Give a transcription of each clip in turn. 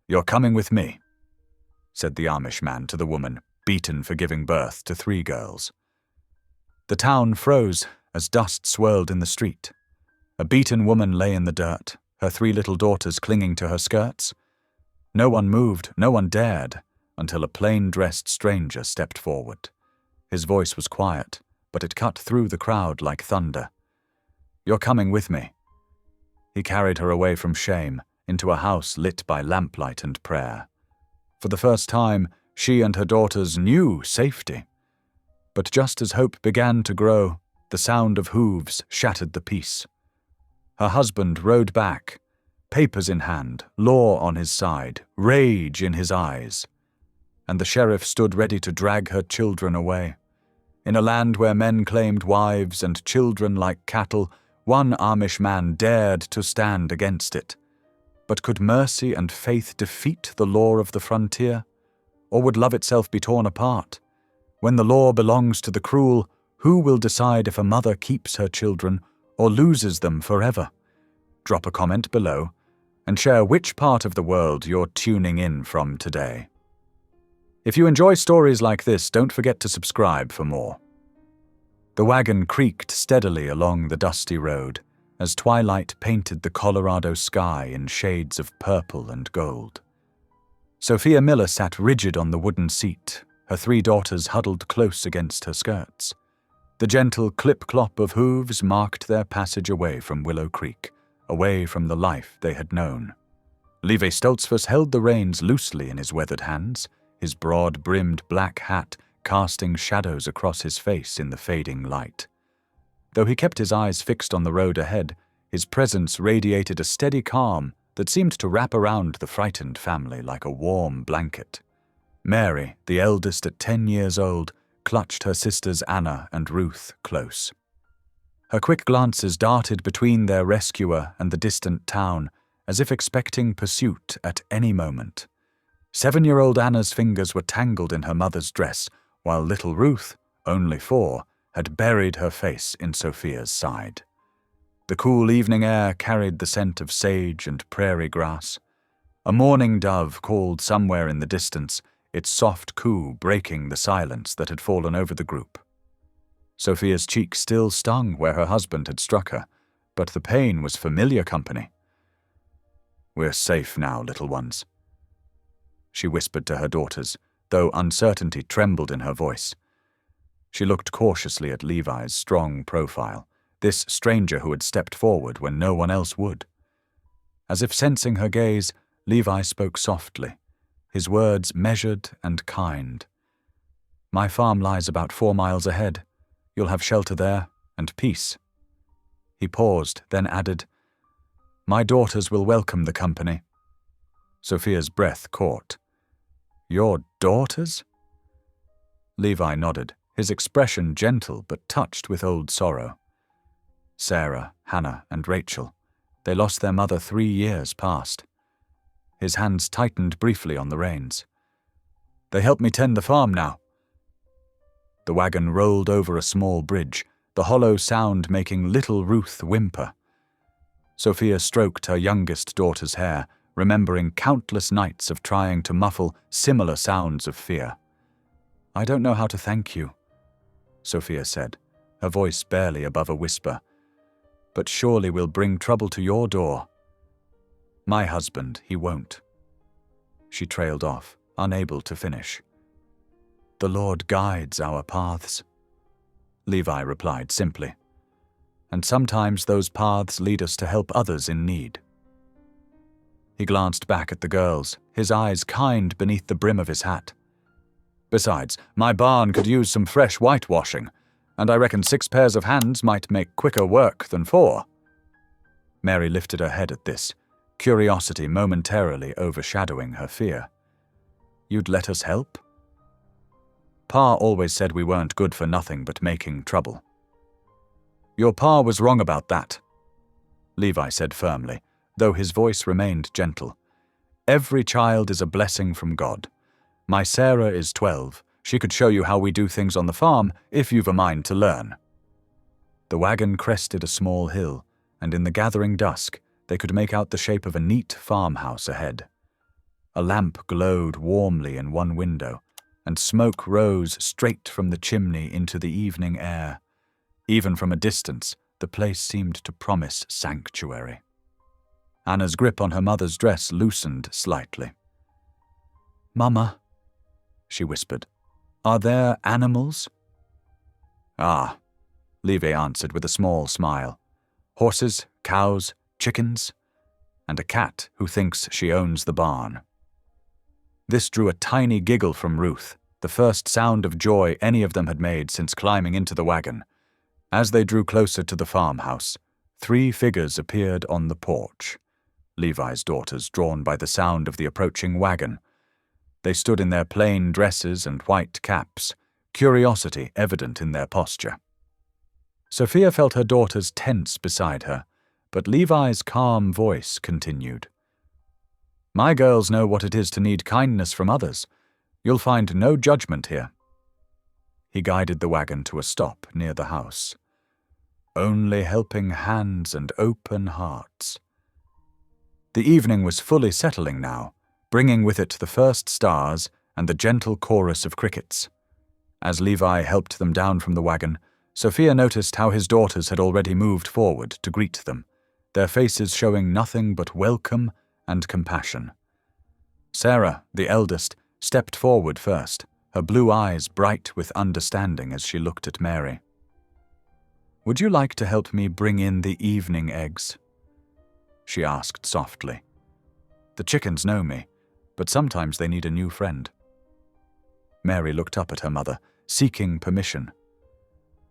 "You're coming with me," said the Amish man to the woman, beaten for giving birth to 3 girls. The town froze as dust swirled in the street. A beaten woman lay in the dirt, her 3 little daughters clinging to her skirts. No one moved, no one dared, until a plain-dressed stranger stepped forward. His voice was quiet, but it cut through the crowd like thunder. "You're coming with me." He carried her away from shame, into a house lit by lamplight and prayer. For the first time, she and her daughters knew safety. But just as hope began to grow, the sound of hooves shattered the peace. Her husband rode back, papers in hand, law on his side, rage in his eyes. And the sheriff stood ready to drag her children away. In a land where men claimed wives and children like cattle, one Amish man dared to stand against it. But could mercy and faith defeat the law of the frontier? Or would love itself be torn apart? When the law belongs to the cruel, who will decide if a mother keeps her children or loses them forever? Drop a comment below and share which part of the world you're tuning in from today. If you enjoy stories like this, don't forget to subscribe for more. The wagon creaked steadily along the dusty road as twilight painted the Colorado sky in shades of purple and gold. Sophia Miller sat rigid on the wooden seat, her 3 daughters huddled close against her skirts. The gentle clip-clop of hooves marked their passage away from Willow Creek, away from the life they had known. Levi Stoltzfus held the reins loosely in his weathered hands, his broad-brimmed black hat casting shadows across his face in the fading light. Though he kept his eyes fixed on the road ahead, his presence radiated a steady calm that seemed to wrap around the frightened family like a warm blanket. Mary, the eldest at 10 years old, clutched her sisters Anna and Ruth close. Her quick glances darted between their rescuer and the distant town, as if expecting pursuit at any moment. 7-year-old Anna's fingers were tangled in her mother's dress, while little Ruth, only 4, had buried her face in Sophia's side. The cool evening air carried the scent of sage and prairie grass. A mourning dove called somewhere in the distance, its soft coo breaking the silence that had fallen over the group. Sophia's cheek still stung where her husband had struck her, but the pain was familiar company. "We're safe now, little ones," she whispered to her daughters, though uncertainty trembled in her voice. She looked cautiously at Levi's strong profile, this stranger who had stepped forward when no one else would. As if sensing her gaze, Levi spoke softly, his words measured and kind. "My farm lies about 4 miles ahead. You'll have shelter there and peace." He paused, then added, "My daughters will welcome the company." Sophia's breath caught. "Your daughters?" Levi nodded, his expression gentle but touched with old sorrow. "Sarah, Hannah, and Rachel. They lost their mother 3 years past." His hands tightened briefly on the reins. "They help me tend the farm now." The wagon rolled over a small bridge, the hollow sound making little Ruth whimper. Sophia stroked her youngest daughter's hair, remembering countless nights of trying to muffle similar sounds of fear. "I don't know how to thank you," Sophia said, her voice barely above a whisper. "But surely we'll bring trouble to your door." "My husband, he won't." She trailed off, unable to finish. "The Lord guides our paths," Levi replied simply. "And sometimes those paths lead us to help others in need." He glanced back at the girls, his eyes kind beneath the brim of his hat. "Besides, my barn could use some fresh whitewashing, and I reckon 6 pairs of hands might make quicker work than 4. Mary lifted her head at this, curiosity momentarily overshadowing her fear. "You'd let us help?" "Pa always said we weren't good for nothing but making trouble." "Your pa was wrong about that," Levi said firmly, though his voice remained gentle. "Every child is a blessing from God. My Sarah is 12. She could show you how we do things on the farm if you've a mind to learn." The wagon crested a small hill, and in the gathering dusk, they could make out the shape of a neat farmhouse ahead. A lamp glowed warmly in one window, and smoke rose straight from the chimney into the evening air. Even from a distance, the place seemed to promise sanctuary. Anna's grip on her mother's dress loosened slightly. "Mama," she whispered, "are there animals?" "Ah," Lieve answered with a small smile. "Horses, cows, chickens, and a cat who thinks she owns the barn." This drew a tiny giggle from Ruth, the first sound of joy any of them had made since climbing into the wagon. As they drew closer to the farmhouse, 3 figures appeared on the porch. Levi's daughters, drawn by the sound of the approaching wagon. They stood in their plain dresses and white caps, curiosity evident in their posture. Sophia felt her daughters tense beside her, but Levi's calm voice continued. "My girls know what it is to need kindness from others. You'll find no judgment here." He guided the wagon to a stop near the house. Only helping hands and open hearts. The evening was fully settling now, bringing with it the first stars and the gentle chorus of crickets. As Levi helped them down from the wagon, Sophia noticed how his daughters had already moved forward to greet them, their faces showing nothing but welcome and compassion. Sarah, the eldest, stepped forward first, her blue eyes bright with understanding as she looked at Mary. "Would you like to help me bring in the evening eggs?" she asked softly. "The chickens know me, but sometimes they need a new friend." Mary looked up at her mother, seeking permission.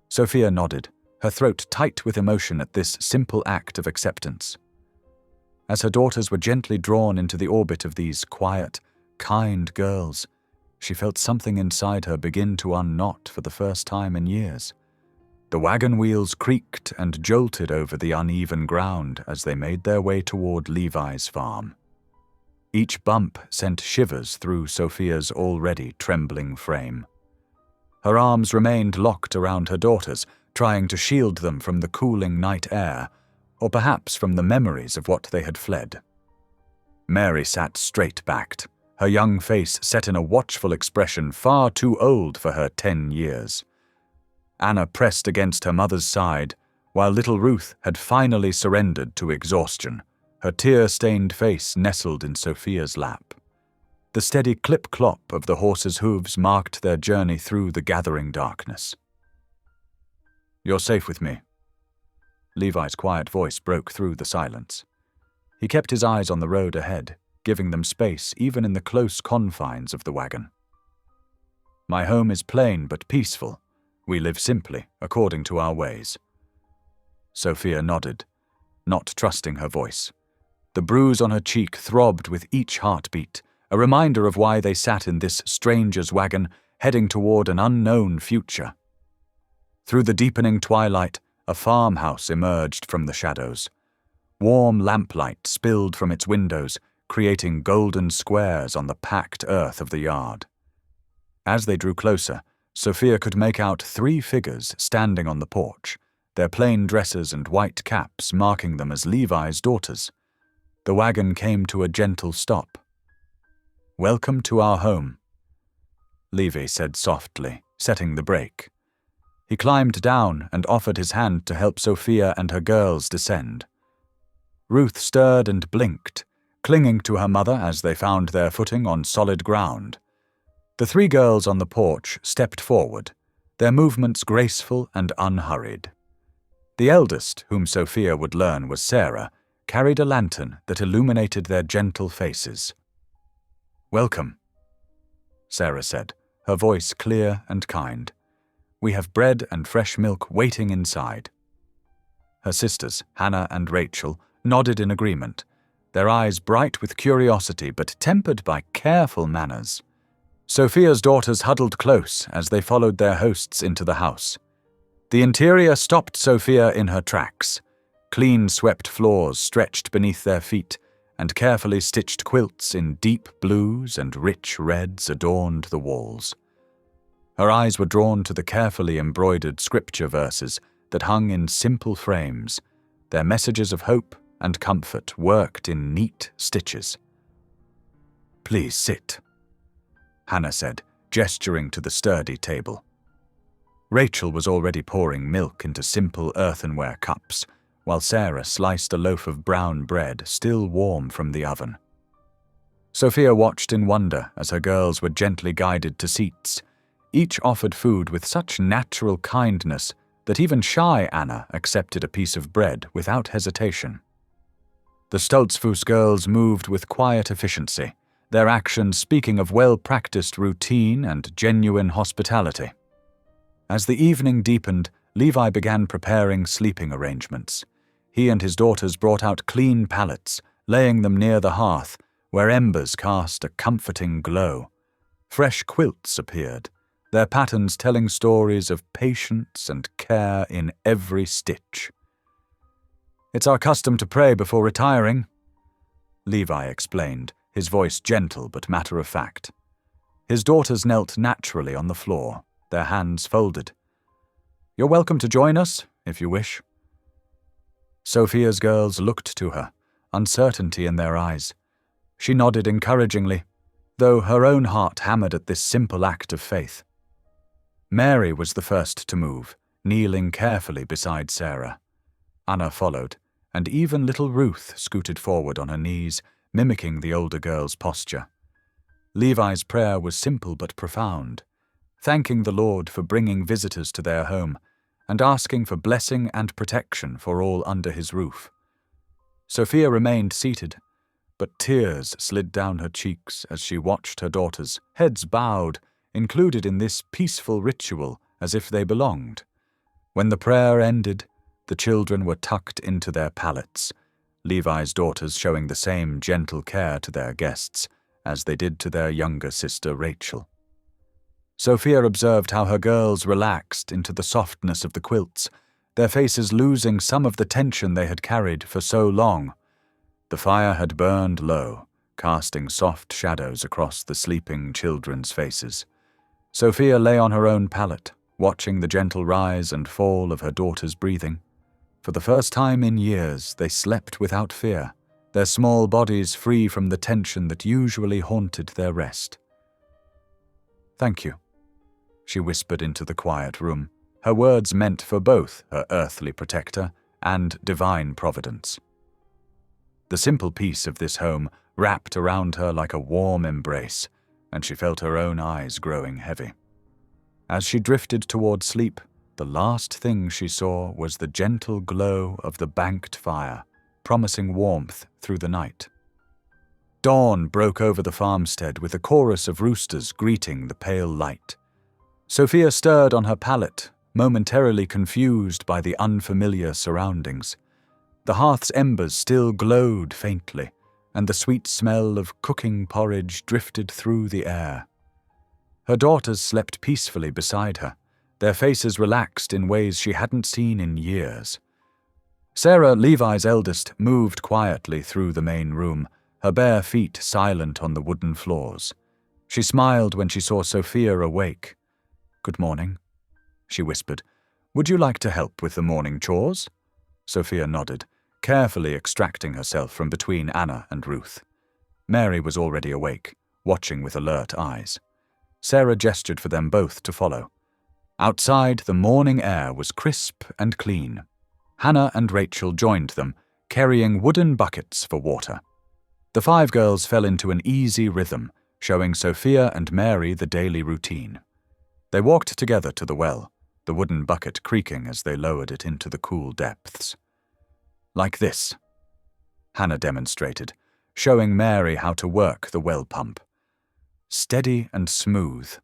Sophia nodded, her throat tight with emotion at this simple act of acceptance. As her daughters were gently drawn into the orbit of these quiet, kind girls, she felt something inside her begin to unknot for the first time in years. The wagon wheels creaked and jolted over the uneven ground as they made their way toward Levi's farm. Each bump sent shivers through Sophia's already trembling frame. Her arms remained locked around her daughters, trying to shield them from the cooling night air, or perhaps from the memories of what they had fled. Mary sat straight-backed, her young face set in a watchful expression far too old for her 10 years. Anna pressed against her mother's side, while little Ruth had finally surrendered to exhaustion, her tear-stained face nestled in Sophia's lap. The steady clip-clop of the horses' hooves marked their journey through the gathering darkness. "You're safe with me." Levi's quiet voice broke through the silence. He kept his eyes on the road ahead, giving them space even in the close confines of the wagon. "My home is plain but peaceful. We live simply, according to our ways." Sophia nodded, not trusting her voice. The bruise on her cheek throbbed with each heartbeat, a reminder of why they sat in this stranger's wagon, heading toward an unknown future. Through the deepening twilight, a farmhouse emerged from the shadows. Warm lamplight spilled from its windows, creating golden squares on the packed earth of the yard. As they drew closer, Sophia could make out 3 figures standing on the porch, their plain dresses and white caps marking them as Levi's daughters. The wagon came to a gentle stop. "Welcome to our home," Levi said softly, setting the brake. He climbed down and offered his hand to help Sophia and her girls descend. Ruth stirred and blinked, clinging to her mother as they found their footing on solid ground. The 3 girls on the porch stepped forward, their movements graceful and unhurried. The eldest, whom Sophia would learn was Sarah, carried a lantern that illuminated their gentle faces. "Welcome," Sarah said, her voice clear and kind. "We have bread and fresh milk waiting inside." Her sisters, Hannah and Rachel, nodded in agreement, their eyes bright with curiosity but tempered by careful manners. Sophia's daughters huddled close as they followed their hosts into the house. The interior stopped Sophia in her tracks. Clean swept floors stretched beneath their feet, and carefully stitched quilts in deep blues and rich reds adorned the walls. Her eyes were drawn to the carefully embroidered scripture verses that hung in simple frames, their messages of hope and comfort worked in neat stitches. Please sit, Hannah said, gesturing to the sturdy table. Rachel was already pouring milk into simple earthenware cups, while Sarah sliced a loaf of brown bread still warm from the oven. Sophia watched in wonder as her girls were gently guided to seats. Each offered food with such natural kindness that even shy Anna accepted a piece of bread without hesitation. The Stoltzfus girls moved with quiet efficiency, their actions speaking of well-practiced routine and genuine hospitality. As the evening deepened, Levi began preparing sleeping arrangements. He and his daughters brought out clean pallets, laying them near the hearth, where embers cast a comforting glow. Fresh quilts appeared, their patterns telling stories of patience and care in every stitch. "It's our custom to pray before retiring," Levi explained, his voice gentle but matter-of-fact. His daughters knelt naturally on the floor, their hands folded. "You're welcome to join us, if you wish." Sophia's girls looked to her, uncertainty in their eyes. She nodded encouragingly, though her own heart hammered at this simple act of faith. Mary was the first to move, kneeling carefully beside Sarah. Anna followed, and even little Ruth scooted forward on her knees, mimicking the older girl's posture. Levi's prayer was simple but profound, thanking the Lord for bringing visitors to their home and asking for blessing and protection for all under his roof. Sophia remained seated, but tears slid down her cheeks as she watched her daughters, heads bowed, included in this peaceful ritual as if they belonged. When the prayer ended, the children were tucked into their pallets, Levi's daughters showing the same gentle care to their guests as they did to their younger sister Rachel. Sophia observed how her girls relaxed into the softness of the quilts, their faces losing some of the tension they had carried for so long. The fire had burned low, casting soft shadows across the sleeping children's faces. Sophia lay on her own pallet, watching the gentle rise and fall of her daughter's breathing. For the first time in years, they slept without fear, their small bodies free from the tension that usually haunted their rest. "Thank you," she whispered into the quiet room, her words meant for both her earthly protector and divine providence. The simple peace of this home wrapped around her like a warm embrace, and she felt her own eyes growing heavy. As she drifted toward sleep, the last thing she saw was the gentle glow of the banked fire, promising warmth through the night. Dawn broke over the farmstead with a chorus of roosters greeting the pale light. Sophia stirred on her pallet, momentarily confused by the unfamiliar surroundings. The hearth's embers still glowed faintly, and the sweet smell of cooking porridge drifted through the air. Her daughters slept peacefully beside her, their faces relaxed in ways she hadn't seen in years. Sarah, Levi's eldest, moved quietly through the main room, her bare feet silent on the wooden floors. She smiled when she saw Sophia awake. "Good morning," she whispered. "Would you like to help with the morning chores?" Sophia nodded, carefully extracting herself from between Anna and Ruth. Mary was already awake, watching with alert eyes. Sarah gestured for them both to follow. Outside, the morning air was crisp and clean. Hannah and Rachel joined them, carrying wooden buckets for water. The 5 girls fell into an easy rhythm, showing Sophia and Mary the daily routine. They walked together to the well, the wooden bucket creaking as they lowered it into the cool depths. "Like this," Hannah demonstrated, showing Mary how to work the well pump. "Steady and smooth."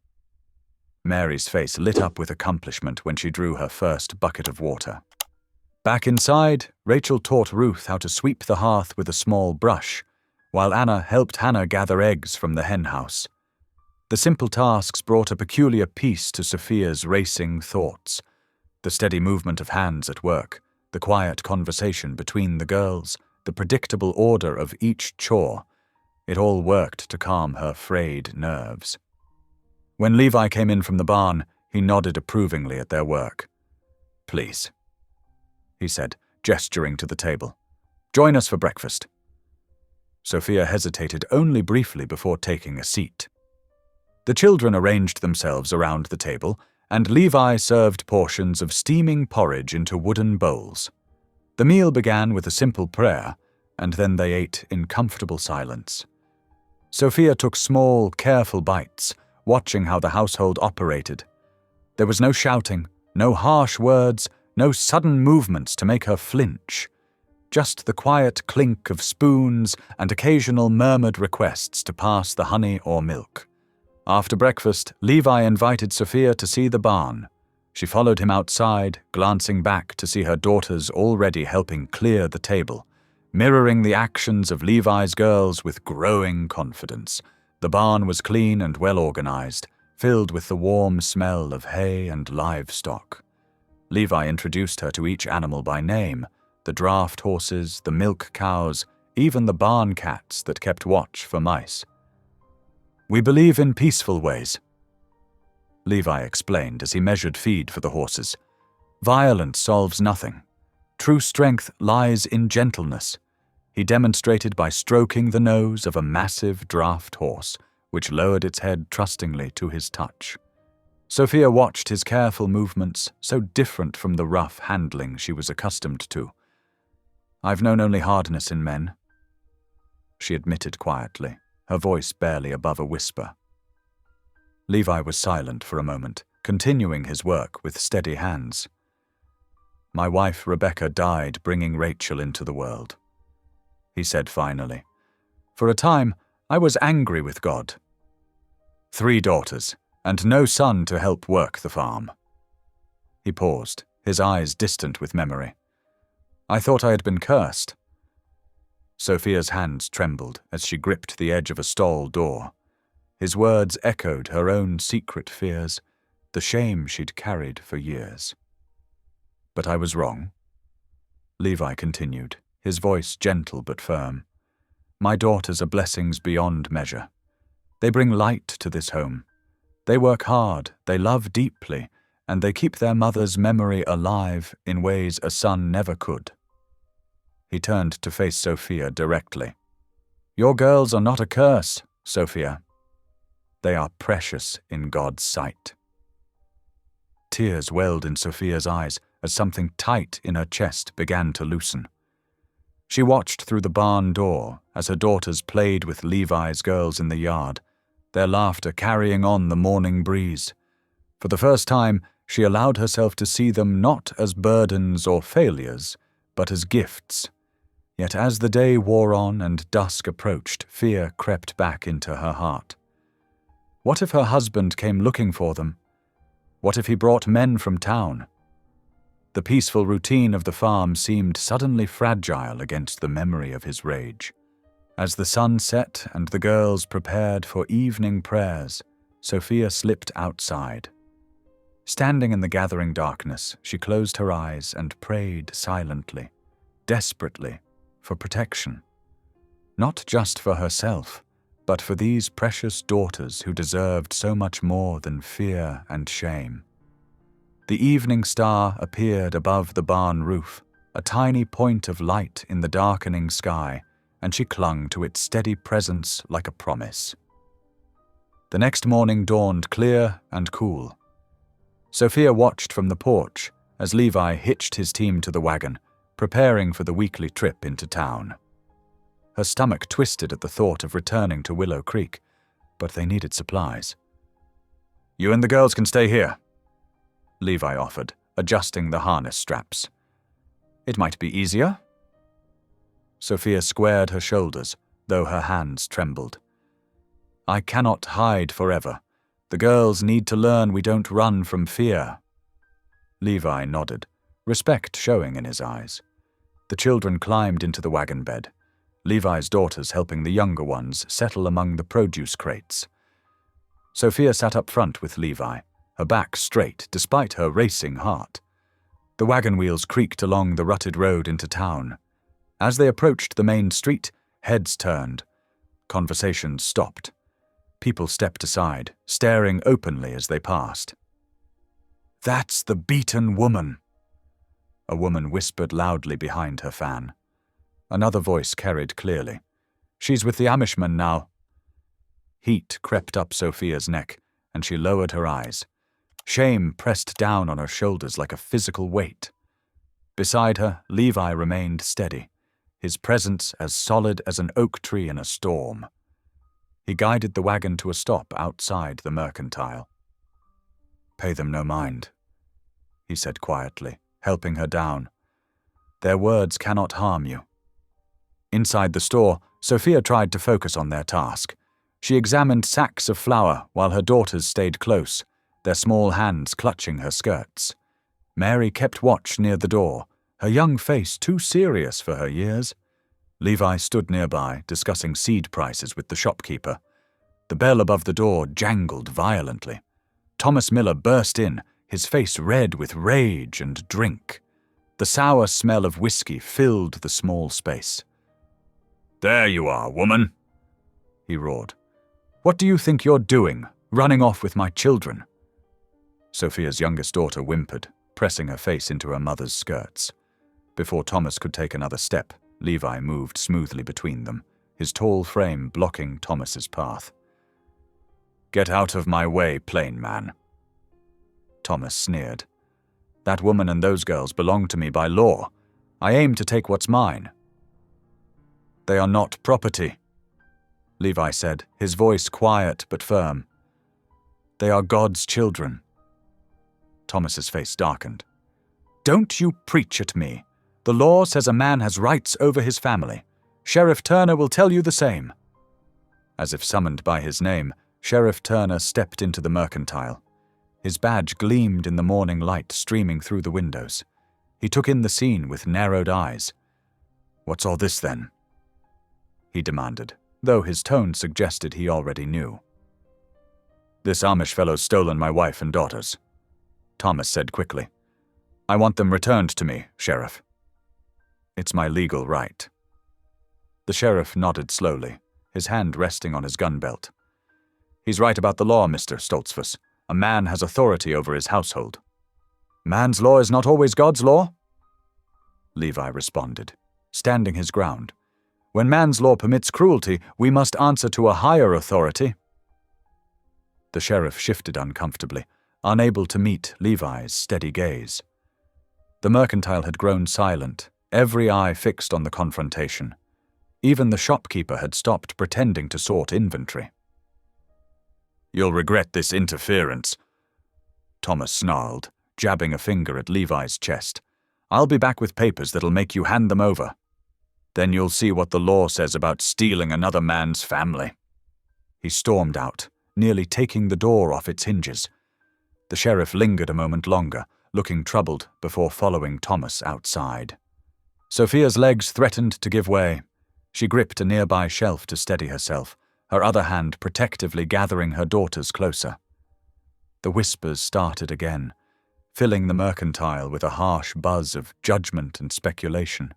Mary's face lit up with accomplishment when she drew her first bucket of water. Back inside, Rachel taught Ruth how to sweep the hearth with a small brush, while Anna helped Hannah gather eggs from the henhouse. The simple tasks brought a peculiar peace to Sophia's racing thoughts. The steady movement of hands at work, the quiet conversation between the girls, the predictable order of each chore, it all worked to calm her frayed nerves. When Levi came in from the barn, he nodded approvingly at their work. "Please," he said, gesturing to the table. "Join us for breakfast." Sophia hesitated only briefly before taking a seat. The children arranged themselves around the table, and Levi served portions of steaming porridge into wooden bowls. The meal began with a simple prayer, and then they ate in comfortable silence. Sophia took small, careful bites, watching how the household operated. There was no shouting, no harsh words, no sudden movements to make her flinch. Just the quiet clink of spoons and occasional murmured requests to pass the honey or milk. After breakfast, Levi invited Sophia to see the barn. She followed him outside, glancing back to see her daughters already helping clear the table, mirroring the actions of Levi's girls with growing confidence. The barn was clean and well organized, filled with the warm smell of hay and livestock. Levi introduced her to each animal by name, the draft horses, the milk cows, even the barn cats that kept watch for mice. "We believe in peaceful ways," Levi explained as he measured feed for the horses. "Violence solves nothing. True strength lies in gentleness," he demonstrated by stroking the nose of a massive draft horse, which lowered its head trustingly to his touch. Sophia watched his careful movements, so different from the rough handling she was accustomed to. "I've known only hardness in men," she admitted quietly, her voice barely above a whisper. Levi was silent for a moment, continuing his work with steady hands. "My wife Rebecca died bringing Rachel into the world," he said finally. "For a time, I was angry with God. 3 daughters, and no son to help work the farm." He paused, his eyes distant with memory. "I thought I had been cursed." Sophia's hands trembled as she gripped the edge of a stall door. His words echoed her own secret fears, the shame she'd carried for years. "But I was wrong," Levi continued, his voice gentle but firm. "My daughters are blessings beyond measure. They bring light to this home. They work hard, they love deeply, and they keep their mother's memory alive in ways a son never could." He turned to face Sophia directly. "Your girls are not a curse, Sophia. They are precious in God's sight." Tears welled in Sophia's eyes as something tight in her chest began to loosen. She watched through the barn door as her daughters played with Levi's girls in the yard, their laughter carrying on the morning breeze. For the first time, she allowed herself to see them not as burdens or failures, but as gifts. Yet as the day wore on and dusk approached, fear crept back into her heart. What if her husband came looking for them? What if he brought men from town? The peaceful routine of the farm seemed suddenly fragile against the memory of his rage. As the sun set and the girls prepared for evening prayers, Sophia slipped outside. Standing in the gathering darkness, she closed her eyes and prayed silently, desperately, for protection. Not just for herself, but for these precious daughters who deserved so much more than fear and shame. The evening star appeared above the barn roof, a tiny point of light in the darkening sky, and she clung to its steady presence like a promise. The next morning dawned clear and cool. Sophia watched from the porch as Levi hitched his team to the wagon, preparing for the weekly trip into town. Her stomach twisted at the thought of returning to Willow Creek, but they needed supplies. "You and the girls can stay here," Levi offered, adjusting the harness straps. "It might be easier." Sophia squared her shoulders, though her hands trembled. "I cannot hide forever. The girls need to learn we don't run from fear." Levi nodded, respect showing in his eyes. The children climbed into the wagon bed, Levi's daughters helping the younger ones settle among the produce crates. Sophia sat up front with Levi, her back straight despite her racing heart. The wagon wheels creaked along the rutted road into town. As they approached the main street, heads turned. Conversations stopped. People stepped aside, staring openly as they passed. "That's the beaten woman," a woman whispered loudly behind her fan. Another voice carried clearly. She's with the Amishman now." Heat crept up Sophia's neck, and she lowered her eyes. Shame pressed down on her shoulders like a physical weight. Beside her, Levi remained steady, his presence as solid as an oak tree in a storm. He guided the wagon to a stop outside the mercantile. "Pay them no mind," he said quietly, helping her down. "Their words cannot harm you." Inside the store, Sophia tried to focus on their task. She examined sacks of flour while her daughters stayed close, their small hands clutching her skirts. Mary kept watch near the door, her young face too serious for her years. Levi stood nearby, discussing seed prices with the shopkeeper. The bell above the door jangled violently. Thomas Miller burst in, his face red with rage and drink. The sour smell of whiskey filled the small space. "There you are, woman," he roared. "What do you think you're doing, running off with my children?" Sophia's youngest daughter whimpered, pressing her face into her mother's skirts. Before Thomas could take another step, Levi moved smoothly between them, his tall frame blocking Thomas's path. "Get out of my way, plain man." Thomas sneered. "That woman and those girls belong to me by law. I aim to take what's mine." "They are not property," Levi said, his voice quiet but firm. "They are God's children." Thomas's face darkened. "Don't you preach at me. The law says a man has rights over his family. Sheriff Turner will tell you the same." As if summoned by his name, Sheriff Turner stepped into the mercantile. His badge gleamed in the morning light streaming through the windows. He took in the scene with narrowed eyes. "What's all this, then?" he demanded, though his tone suggested he already knew. "This Amish fellow's stolen my wife and daughters," Thomas said quickly. "I want them returned to me, Sheriff. It's my legal right." The sheriff nodded slowly, his hand resting on his gun belt. "He's right about the law, Mr. Stoltzfus. A man has authority over his household." "Man's law is not always God's law," Levi responded, standing his ground. "When man's law permits cruelty, we must answer to a higher authority." The sheriff shifted uncomfortably, unable to meet Levi's steady gaze. The mercantile had grown silent, every eye fixed on the confrontation. Even the shopkeeper had stopped pretending to sort inventory. "You'll regret this interference," Thomas snarled, jabbing a finger at Levi's chest. "I'll be back with papers that'll make you hand them over. Then you'll see what the law says about stealing another man's family." He stormed out, nearly taking the door off its hinges. The sheriff lingered a moment longer, looking troubled before following Thomas outside. Sophia's legs threatened to give way. She gripped a nearby shelf to steady herself, her other hand protectively gathering her daughters closer. The whispers started again, filling the mercantile with a harsh buzz of judgment and speculation.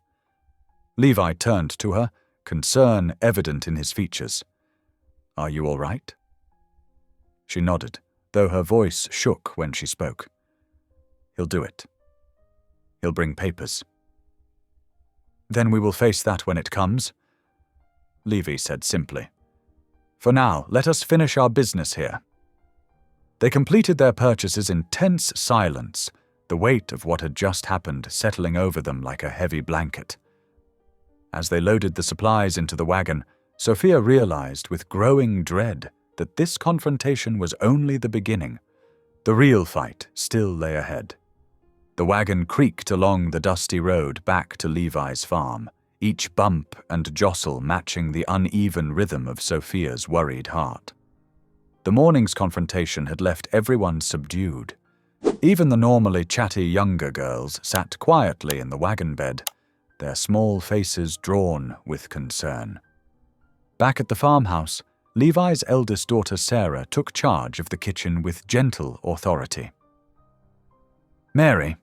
Levi turned to her, concern evident in his features. "Are you all right?" She nodded, though her voice shook when she spoke. "He'll do it. He'll bring papers." "Then we will face that when it comes," Levi said simply. "For now, let us finish our business here." They completed their purchases in tense silence, the weight of what had just happened settling over them like a heavy blanket. As they loaded the supplies into the wagon, Sophia realized with growing dread that this confrontation was only the beginning. The real fight still lay ahead. The wagon creaked along the dusty road back to Levi's farm, each bump and jostle matching the uneven rhythm of Sophia's worried heart. The morning's confrontation had left everyone subdued. Even the normally chatty younger girls sat quietly in the wagon bed, their small faces drawn with concern. Back at the farmhouse, Levi's eldest daughter Sarah took charge of the kitchen with gentle authority. "Mary,"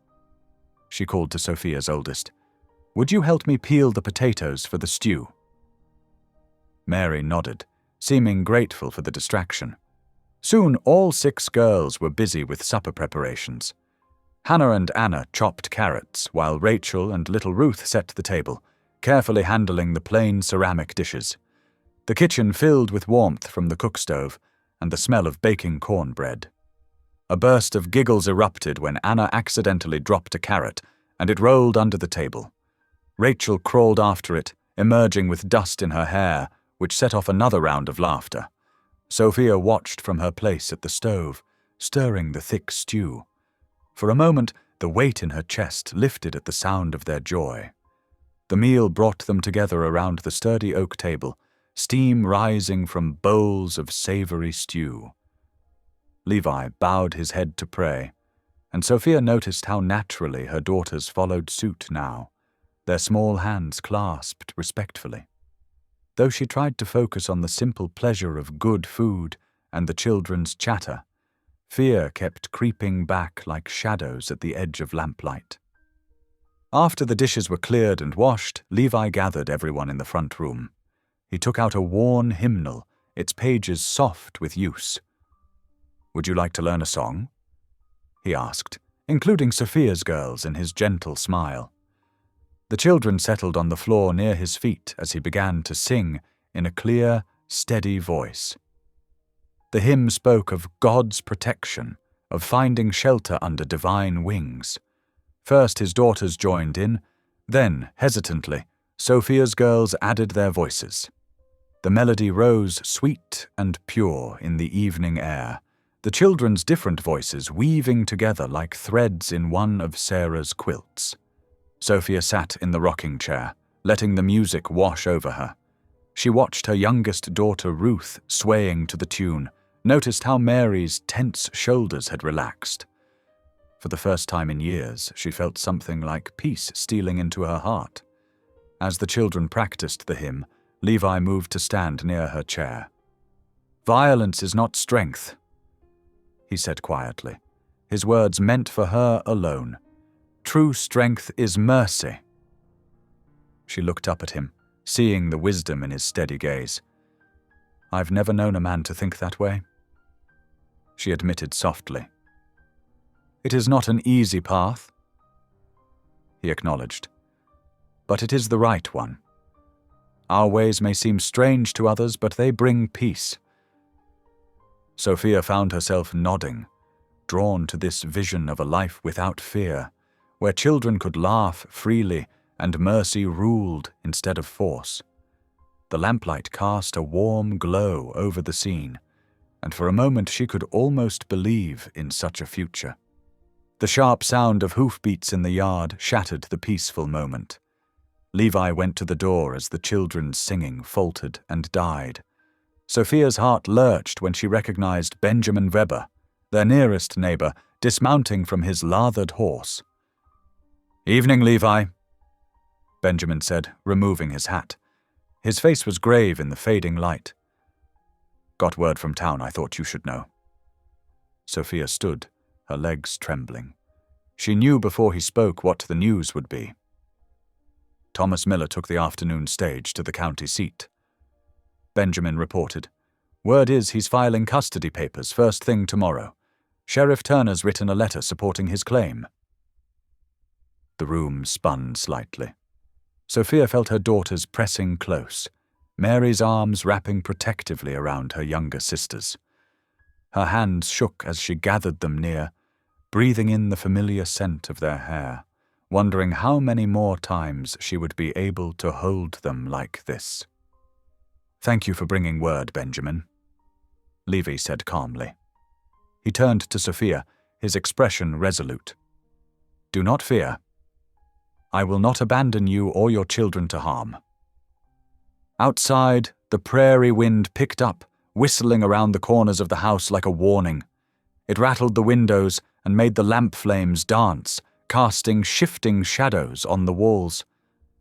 she called to Sophia's oldest, "would you help me peel the potatoes for the stew?" Mary nodded, seeming grateful for the distraction. Soon all 6 girls were busy with supper preparations. Hannah and Anna chopped carrots, while Rachel and little Ruth set the table, carefully handling the plain ceramic dishes. the kitchen filled with warmth from the cook stove and the smell of baking cornbread. A burst of giggles erupted when Anna accidentally dropped a carrot, and it rolled under the table. Rachel crawled after it, emerging with dust in her hair, which set off another round of laughter. Sophia watched from her place at the stove, stirring the thick stew. For a moment, the weight in her chest lifted at the sound of their joy. The meal brought them together around the sturdy oak table, steam rising from bowls of savory stew. Levi bowed his head to pray, and Sophia noticed how naturally her daughters followed suit now, their small hands clasped respectfully. Though she tried to focus on the simple pleasure of good food and the children's chatter, fear kept creeping back like shadows at the edge of lamplight. After the dishes were cleared and washed, Levi gathered everyone in the front room. He took out a worn hymnal, its pages soft with use. "Would you like to learn a song?" he asked, including Sophia's girls in his gentle smile. The children settled on the floor near his feet as he began to sing in a clear, steady voice. The hymn spoke of God's protection, of finding shelter under divine wings. First his daughters joined in, then, hesitantly, Sophia's girls added their voices. The melody rose sweet and pure in the evening air, the children's different voices weaving together like threads in one of Sarah's quilts. Sophia sat in the rocking chair, letting the music wash over her. She watched her youngest daughter Ruth swaying to the tune, noticed how Mary's tense shoulders had relaxed. For the first time in years, she felt something like peace stealing into her heart. As the children practiced the hymn, Levi moved to stand near her chair. "Violence is not strength," he said quietly, his words meant for her alone. "True strength is mercy." She looked up at him, seeing the wisdom in his steady gaze. "I've never known a man to think that way," she admitted softly. "It is not an easy path," he acknowledged, "but it is the right one. Our ways may seem strange to others, but they bring peace." Sophia found herself nodding, drawn to this vision of a life without fear, where children could laugh freely and mercy ruled instead of force. The lamplight cast a warm glow over the scene, and for a moment she could almost believe in such a future. The sharp sound of hoofbeats in the yard shattered the peaceful moment. Levi went to the door as the children's singing faltered and died. Sophia's heart lurched when she recognized Benjamin Weber, their nearest neighbor, dismounting from his lathered horse. "Evening, Levi," Benjamin said, removing his hat. His face was grave in the fading light. "Got word from town I thought you should know." Sophia stood, her legs trembling. She knew before he spoke what the news would be. Thomas Miller took the afternoon stage to the county seat. Benjamin reported, "Word is he's filing custody papers first thing tomorrow. Sheriff Turner's written a letter supporting his claim." The room spun slightly. Sophia felt her daughters pressing close, Mary's arms wrapping protectively around her younger sisters. Her hands shook as she gathered them near, breathing in the familiar scent of their hair, wondering how many more times she would be able to hold them like this. "Thank you for bringing word, Benjamin," Levi said calmly. He turned to Sophia, his expression resolute. "Do not fear. I will not abandon you or your children to harm." Outside, the prairie wind picked up, whistling around the corners of the house like a warning. It rattled the windows and made the lamp flames dance, casting shifting shadows on the walls.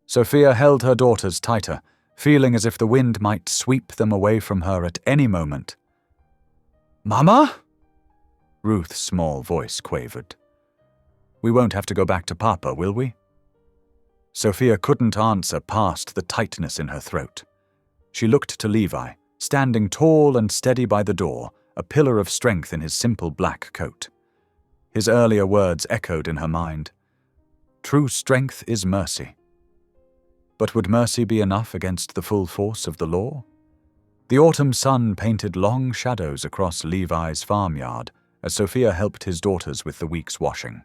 Sophia held her daughters tighter, feeling as if the wind might sweep them away from her at any moment. "Mama?" Ruth's small voice quavered. "We won't have to go back to Papa, will we?" Sophia couldn't answer past the tightness in her throat. She looked to Levi, standing tall and steady by the door, a pillar of strength in his simple black coat. His earlier words echoed in her mind. True strength is mercy. But would mercy be enough against the full force of the law? The autumn sun painted long shadows across Levi's farmyard as Sophia helped his daughters with the week's washing.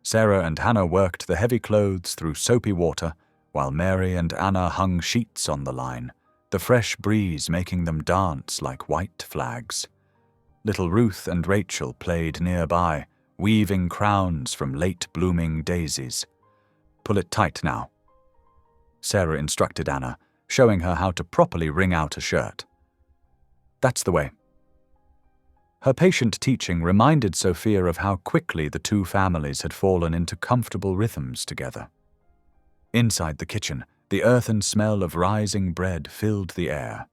Sarah and Hannah worked the heavy clothes through soapy water, while Mary and Anna hung sheets on the line, the fresh breeze making them dance like white flags. Little Ruth and Rachel played nearby, weaving crowns from late-blooming daisies. "Pull it tight now," Sarah instructed Anna, showing her how to properly wring out a shirt. "That's the way." Her patient teaching reminded Sophia of how quickly the two families had fallen into comfortable rhythms together. Inside the kitchen, the earthen smell of rising bread filled the air.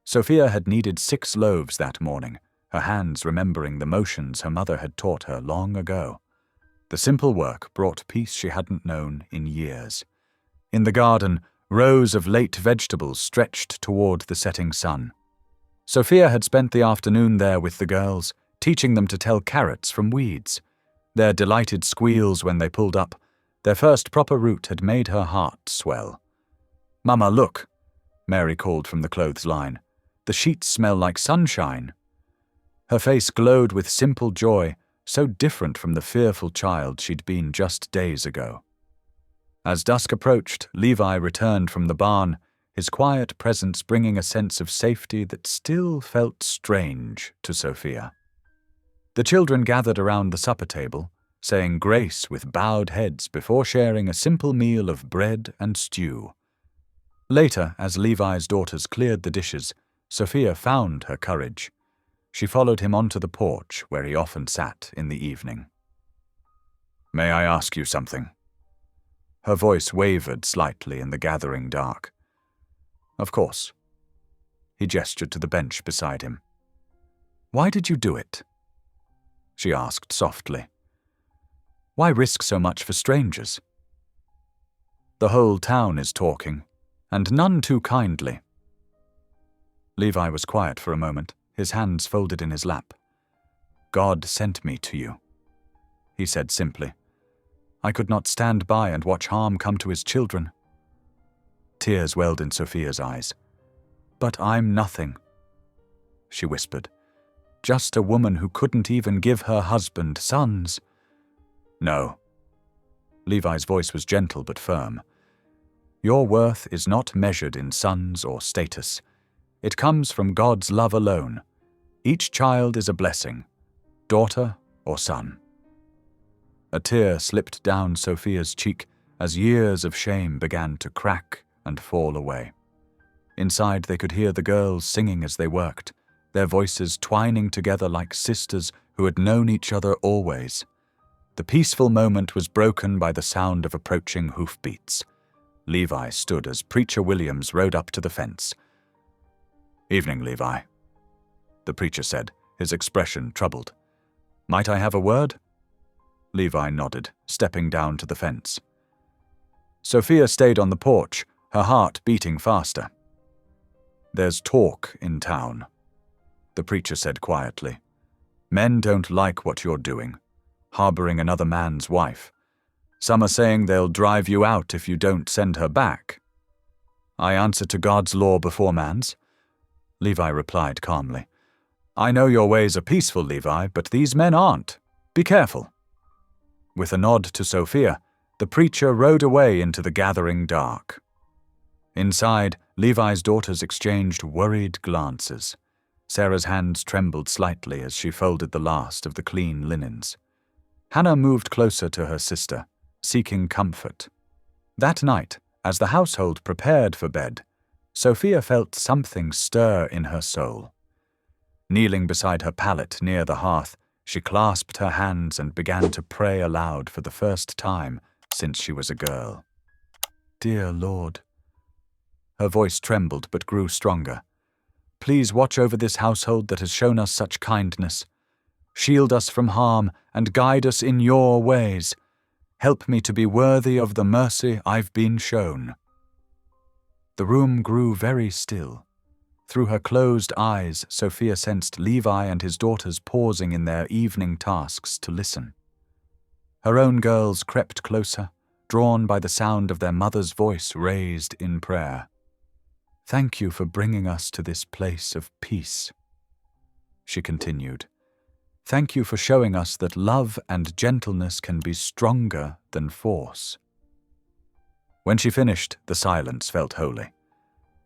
Sophia had kneaded 6 loaves that morning, her hands remembering the motions her mother had taught her long ago. The simple work brought peace she hadn't known in years. In the garden, rows of late vegetables stretched toward the setting sun. Sophia had spent the afternoon there with the girls, teaching them to tell carrots from weeds. Their delighted squeals when they pulled up, their first proper root, had made her heart swell. "Mama, look," Mary called from the clothes line. "The sheets smell like sunshine." Her face glowed with simple joy, so different from the fearful child she'd been just days ago. As dusk approached, Levi returned from the barn, his quiet presence bringing a sense of safety that still felt strange to Sophia. The children gathered around the supper table, saying grace with bowed heads before sharing a simple meal of bread and stew. Later, as Levi's daughters cleared the dishes, Sophia found her courage. She followed him onto the porch where he often sat in the evening. "May I ask you something?" Her voice wavered slightly in the gathering dark. "Of course." He gestured to the bench beside him. "Why did you do it?" she asked softly. "Why risk so much for strangers?" "The whole town is talking, and none too kindly." Levi was quiet for a moment, his hands folded in his lap. "God sent me to you," he said simply. "I could not stand by and watch harm come to his children." Tears welled in Sophia's eyes. "But I'm nothing," she whispered. "Just a woman who couldn't even give her husband sons." "No." Levi's voice was gentle but firm. "Your worth is not measured in sons or status. It comes from God's love alone. Each child is a blessing, daughter or son." A tear slipped down Sophia's cheek as years of shame began to crack and fall away. Inside they could hear the girls singing as they worked, their voices twining together like sisters who had known each other always. The peaceful moment was broken by the sound of approaching hoofbeats. Levi stood as Preacher Williams rode up to the fence. "Evening, Levi," the preacher said, his expression troubled. "Might I have a word?" Levi nodded, stepping down to the fence. Sophia stayed on the porch, her heart beating faster. "There's talk in town," the preacher said quietly. "Men don't like what you're doing, harboring another man's wife. Some are saying they'll drive you out if you don't send her back." "I answer to God's law before man's," Levi replied calmly. "I know your ways are peaceful, Levi, but these men aren't. Be careful." With a nod to Sophia, the preacher rode away into the gathering dark. Inside, Levi's daughters exchanged worried glances. Sarah's hands trembled slightly as she folded the last of the clean linens. Hannah moved closer to her sister, seeking comfort. That night, as the household prepared for bed, Sophia felt something stir in her soul. Kneeling beside her pallet near the hearth, she clasped her hands and began to pray aloud for the first time since she was a girl. "Dear Lord," her voice trembled but grew stronger, "please watch over this household that has shown us such kindness. Shield us from harm and guide us in your ways. Help me to be worthy of the mercy I've been shown." The room grew very still. Through her closed eyes, Sophia sensed Levi and his daughters pausing in their evening tasks to listen. Her own girls crept closer, drawn by the sound of their mother's voice raised in prayer. "Thank you for bringing us to this place of peace." She continued, "Thank you for showing us that love and gentleness can be stronger than force." When she finished, the silence felt holy.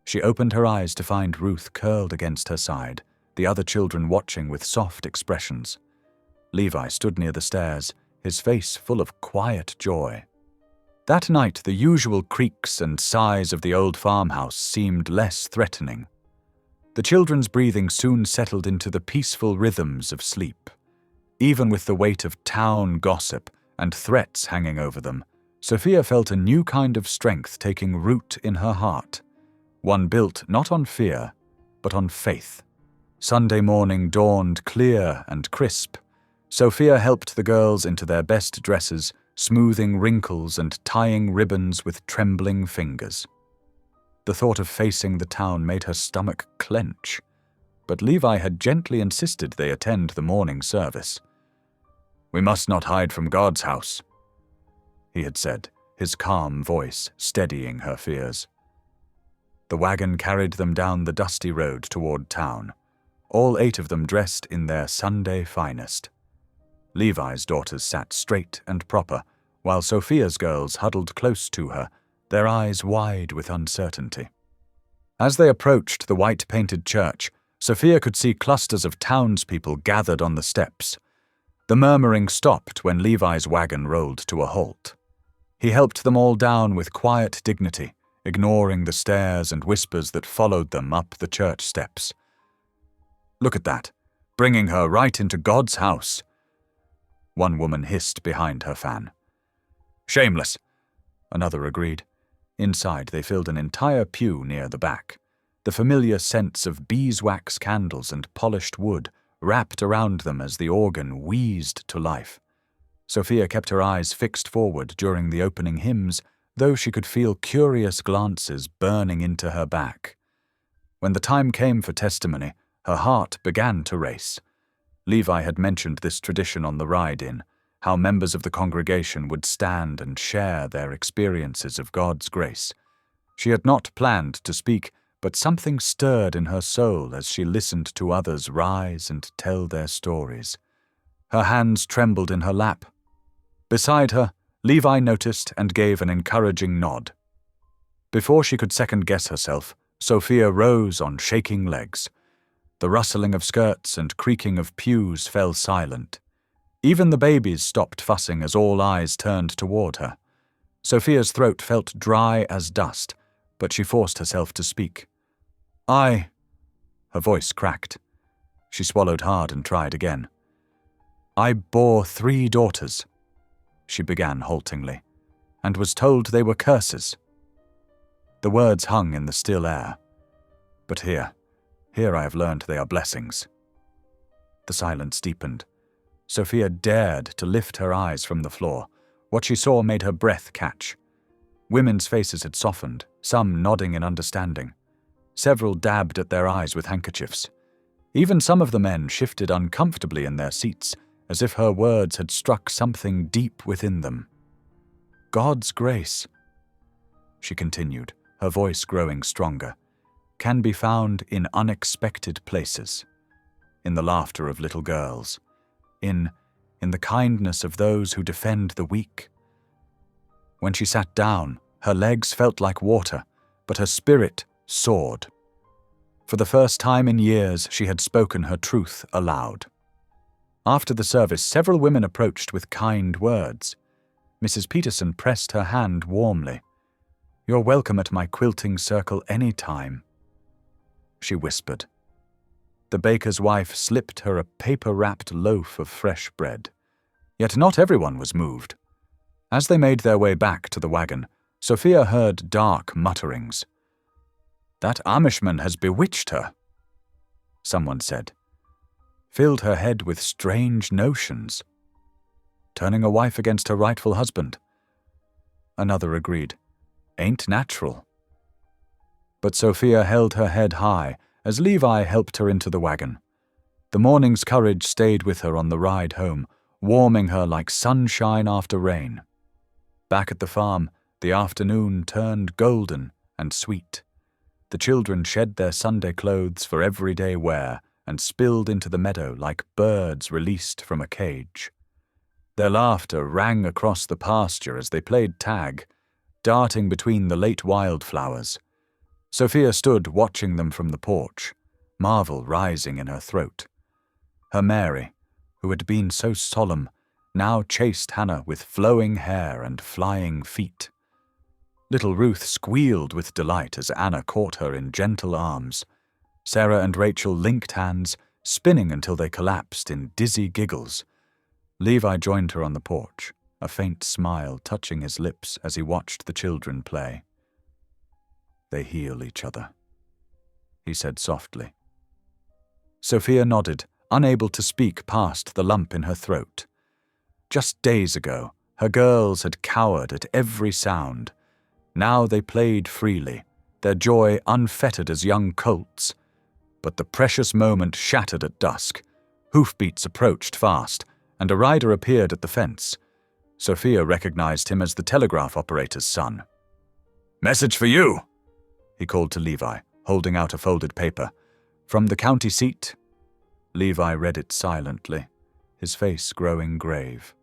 She opened her eyes to find Ruth curled against her side, the other children watching with soft expressions. Levi stood near the stairs, his face full of quiet joy. That night, the usual creaks and sighs of the old farmhouse seemed less threatening. The children's breathing soon settled into the peaceful rhythms of sleep. Even with the weight of town gossip and threats hanging over them, Sophia felt a new kind of strength taking root in her heart, one built not on fear, but on faith. Sunday morning dawned clear and crisp. Sophia helped the girls into their best dresses, smoothing wrinkles and tying ribbons with trembling fingers. The thought of facing the town made her stomach clench, but Levi had gently insisted they attend the morning service. "We must not hide from God's house," he had said, his calm voice steadying her fears. The wagon carried them down the dusty road toward town, all 8 of them dressed in their Sunday finest. Levi's daughters sat straight and proper, while Sophia's girls huddled close to her, their eyes wide with uncertainty. As they approached the white-painted church, Sophia could see clusters of townspeople gathered on the steps. The murmuring stopped when Levi's wagon rolled to a halt. He helped them all down with quiet dignity, ignoring the stares and whispers that followed them up the church steps. "Look at that, bringing her right into God's house," one woman hissed behind her fan. "Shameless," another agreed. Inside, they filled an entire pew near the back. The familiar scents of beeswax candles and polished wood wrapped around them as the organ wheezed to life. Sophia kept her eyes fixed forward during the opening hymns, though she could feel curious glances burning into her back. When the time came for testimony, her heart began to race. Levi had mentioned this tradition on the ride-in, how members of the congregation would stand and share their experiences of God's grace. She had not planned to speak, but something stirred in her soul as she listened to others rise and tell their stories. Her hands trembled in her lap. Beside her, Levi noticed and gave an encouraging nod. Before she could second-guess herself, Sophia rose on shaking legs. The rustling of skirts and creaking of pews fell silent. Even the babies stopped fussing as all eyes turned toward her. Sophia's throat felt dry as dust, but she forced herself to speak. Her voice cracked. She swallowed hard and tried again. "I bore 3 daughters," she began haltingly, "and was told they were curses." The words hung in the still air. "But here I have learned they are blessings." The silence deepened. Sophia dared to lift her eyes from the floor. What she saw made her breath catch. Women's faces had softened, some nodding in understanding. Several dabbed at their eyes with handkerchiefs. Even some of the men shifted uncomfortably in their seats, as if her words had struck something deep within them. "God's grace," she continued, her voice growing stronger, "can be found in unexpected places. In the laughter of little girls. In the kindness of those who defend the weak." When she sat down, her legs felt like water, but her spirit soared. For the first time in years, she had spoken her truth aloud. After the service, several women approached with kind words. Mrs. Peterson pressed her hand warmly. "You're welcome at my quilting circle any time," she whispered. The baker's wife slipped her a paper-wrapped loaf of fresh bread. Yet not everyone was moved. As they made their way back to the wagon, Sophia heard dark mutterings. "That Amishman has bewitched her," someone said. "Filled her head with strange notions. Turning a wife against her rightful husband." Another agreed. "Ain't natural." But Sophia held her head high as Levi helped her into the wagon. The morning's courage stayed with her on the ride home, warming her like sunshine after rain. Back at the farm, the afternoon turned golden and sweet. The children shed their Sunday clothes for everyday wear and spilled into the meadow like birds released from a cage. Their laughter rang across the pasture as they played tag, darting between the late wildflowers. Sophia stood watching them from the porch, marvel rising in her throat. Her Mary, who had been so solemn, now chased Hannah with flowing hair and flying feet. Little Ruth squealed with delight as Anna caught her in gentle arms. Sarah and Rachel linked hands, spinning until they collapsed in dizzy giggles. Levi joined her on the porch, a faint smile touching his lips as he watched the children play. "They heal each other," he said softly. Sophia nodded, unable to speak past the lump in her throat. Just days ago, her girls had cowered at every sound. Now they played freely, their joy unfettered as young colts. But the precious moment shattered at dusk. Hoofbeats approached fast, and a rider appeared at the fence. Sophia recognized him as the telegraph operator's son. "Message for you," he called to Levi, holding out a folded paper. "From the county seat." Levi read it silently, his face growing grave.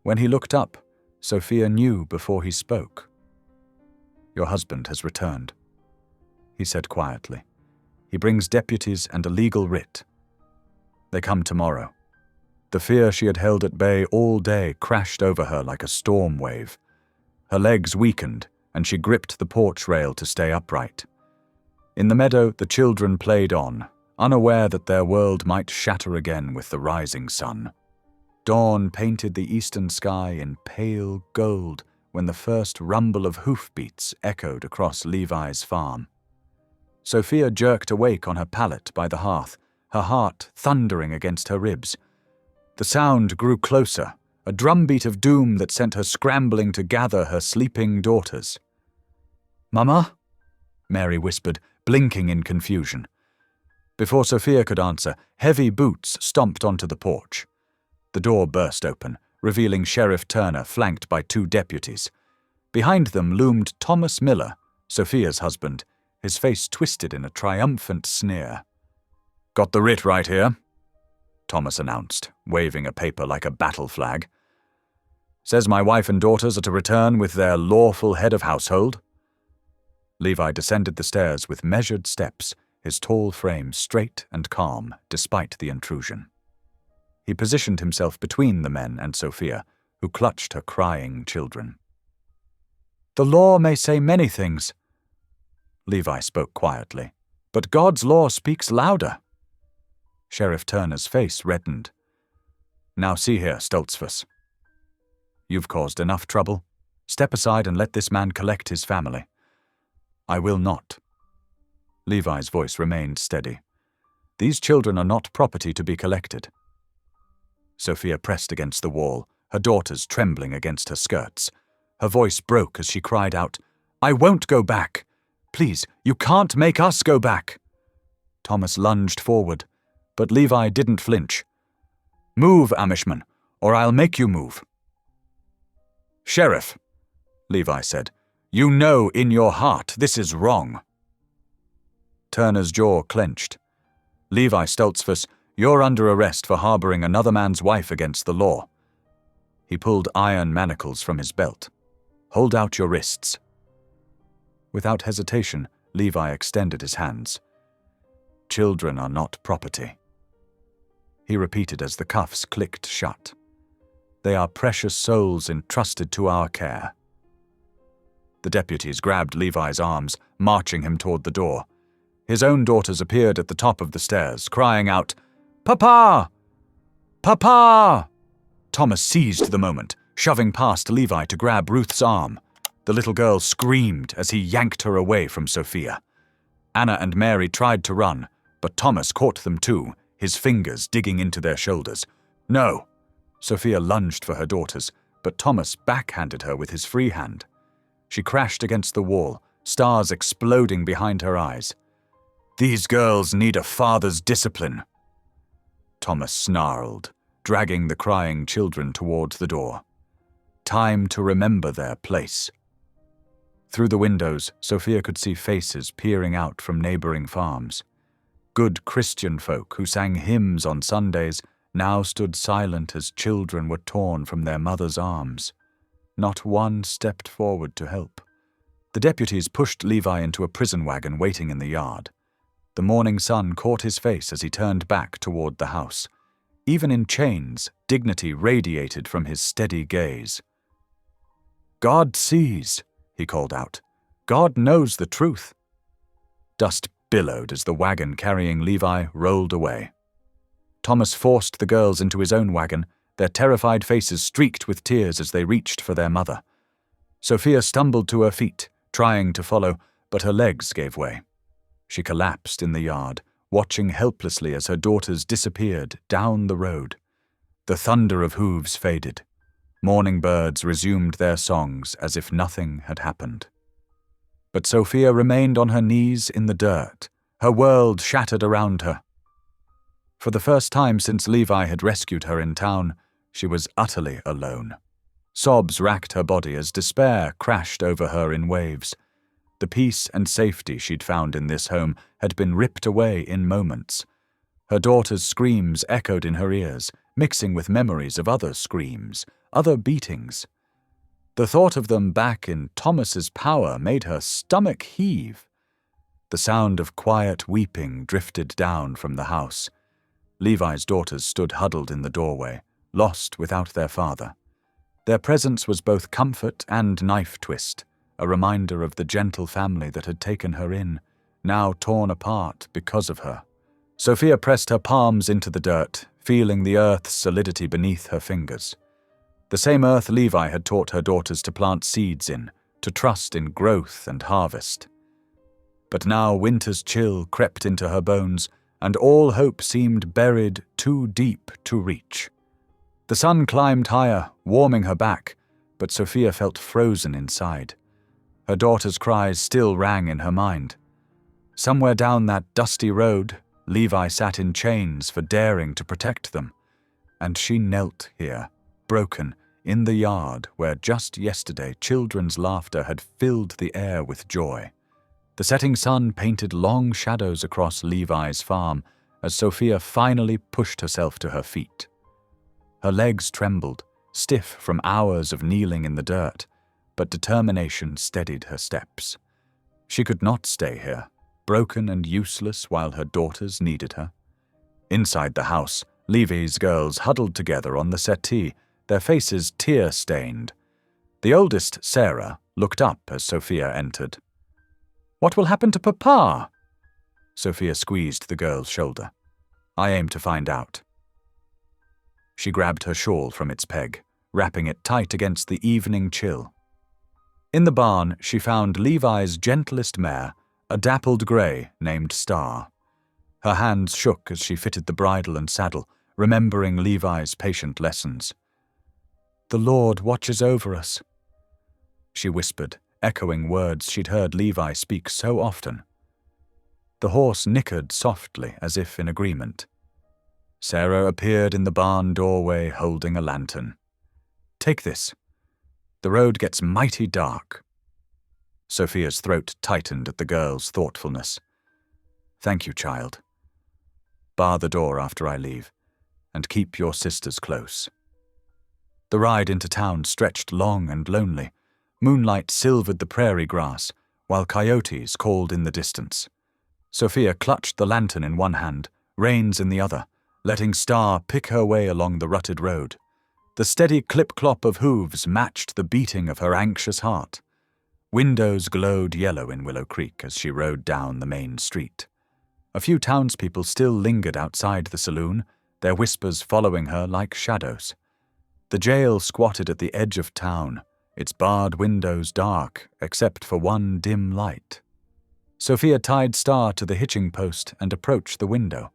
When he looked up, Sophia knew before he spoke. "Your husband has returned," he said quietly. "He brings deputies and a legal writ. They come tomorrow." The fear she had held at bay all day crashed over her like a storm wave. Her legs weakened, and she gripped the porch rail to stay upright. In the meadow, the children played on, unaware that their world might shatter again with the rising sun. Dawn painted the eastern sky in pale gold when the first rumble of hoofbeats echoed across Levi's farm. Sophia jerked awake on her pallet by the hearth, her heart thundering against her ribs. The sound grew closer, a drumbeat of doom that sent her scrambling to gather her sleeping daughters. "Mama?" Mary whispered, blinking in confusion. Before Sophia could answer, heavy boots stomped onto the porch. The door burst open, revealing Sheriff Turner flanked by 2 deputies. Behind them loomed Thomas Miller, Sophia's husband, his face twisted in a triumphant sneer. "Got the writ right here," Thomas announced, waving a paper like a battle flag. "Says my wife and daughters are to return with their lawful head of household." Levi descended the stairs with measured steps, his tall frame straight and calm despite the intrusion. He positioned himself between the men and Sophia, who clutched her crying children. "The law may say many things," Levi spoke quietly, "but God's law speaks louder." Sheriff Turner's face reddened. "Now see here, Stoltzfus. You've caused enough trouble. Step aside and let this man collect his family." "I will not." Levi's voice remained steady. "These children are not property to be collected." Sophia pressed against the wall, her daughters trembling against her skirts. Her voice broke as she cried out, "I won't go back. Please, you can't make us go back." Thomas lunged forward, but Levi didn't flinch. "Move, Amishman, or I'll make you move." "Sheriff," Levi said, "you know in your heart this is wrong." Turner's jaw clenched. "Levi Stoltzfus, you're under arrest for harboring another man's wife against the law." He pulled iron manacles from his belt. "Hold out your wrists." Without hesitation, Levi extended his hands. "Children are not property," he repeated as the cuffs clicked shut. "They are precious souls entrusted to our care." The deputies grabbed Levi's arms, marching him toward the door. His own daughters appeared at the top of the stairs, crying out, "Papa! Papa!" Thomas seized the moment, shoving past Levi to grab Ruth's arm. The little girl screamed as he yanked her away from Sophia. Anna and Mary tried to run, but Thomas caught them too, his fingers digging into their shoulders. "No!" Sophia lunged for her daughters, but Thomas backhanded her with his free hand. She crashed against the wall, stars exploding behind her eyes. "These girls need a father's discipline." Thomas snarled, dragging the crying children towards the door. Time to remember their place. Through the windows, Sophia could see faces peering out from neighboring farms. Good Christian folk who sang hymns on Sundays now stood silent as children were torn from their mothers' arms. Not one stepped forward to help. The deputies pushed Levi into a prison wagon waiting in the yard. The morning sun caught his face as he turned back toward the house. Even in chains, dignity radiated from his steady gaze. "God sees," he called out. "God knows the truth." Dust billowed as the wagon carrying Levi rolled away. Thomas forced the girls into his own wagon, their terrified faces streaked with tears as they reached for their mother. Sophia stumbled to her feet, trying to follow, but her legs gave way. She collapsed in the yard, watching helplessly as her daughters disappeared down the road. The thunder of hooves faded. Morning birds resumed their songs as if nothing had happened. But Sophia remained on her knees in the dirt, her world shattered around her. For the first time since Levi had rescued her in town, she was utterly alone. Sobs racked her body as despair crashed over her in waves. The peace and safety she'd found in this home had been ripped away in moments. Her daughter's screams echoed in her ears, mixing with memories of other screams, other beatings. The thought of them back in Thomas's power made her stomach heave. The sound of quiet weeping drifted down from the house. Levi's daughters stood huddled in the doorway, lost without their father. Their presence was both comfort and knife twist, a reminder of the gentle family that had taken her in, now torn apart because of her. Sophia pressed her palms into the dirt, feeling the earth's solidity beneath her fingers. The same earth Levi had taught her daughters to plant seeds in, to trust in growth and harvest. But now winter's chill crept into her bones, and all hope seemed buried too deep to reach. The sun climbed higher, warming her back, but Sophia felt frozen inside. Her daughter's cries still rang in her mind. Somewhere down that dusty road, Levi sat in chains for daring to protect them, and she knelt here, broken, in the yard where just yesterday children's laughter had filled the air with joy. The setting sun painted long shadows across Levi's farm as Sophia finally pushed herself to her feet. Her legs trembled, stiff from hours of kneeling in the dirt, but determination steadied her steps. She could not stay here, broken and useless while her daughters needed her. Inside the house, Levi's girls huddled together on the settee, their faces tear-stained. The oldest, Sarah, looked up as Sophia entered. "What will happen to Papa?" Sophia squeezed the girl's shoulder. "I aim to find out." She grabbed her shawl from its peg, wrapping it tight against the evening chill. In the barn, she found Levi's gentlest mare, a dappled grey named Star. Her hands shook as she fitted the bridle and saddle, remembering Levi's patient lessons. "The Lord watches over us," she whispered, echoing words she'd heard Levi speak so often. The horse nickered softly as if in agreement. Sarah appeared in the barn doorway holding a lantern. "Take this. The road gets mighty dark." Sophia's throat tightened at the girl's thoughtfulness. "Thank you, child. Bar the door after I leave, and keep your sisters close." The ride into town stretched long and lonely. Moonlight silvered the prairie grass, while coyotes called in the distance. Sophia clutched the lantern in one hand, reins in the other, letting Star pick her way along the rutted road. The steady clip-clop of hooves matched the beating of her anxious heart. Windows glowed yellow in Willow Creek as she rode down the main street. A few townspeople still lingered outside the saloon, their whispers following her like shadows. The jail squatted at the edge of town, its barred windows dark except for one dim light. Sophia tied Star to the hitching post and approached the window.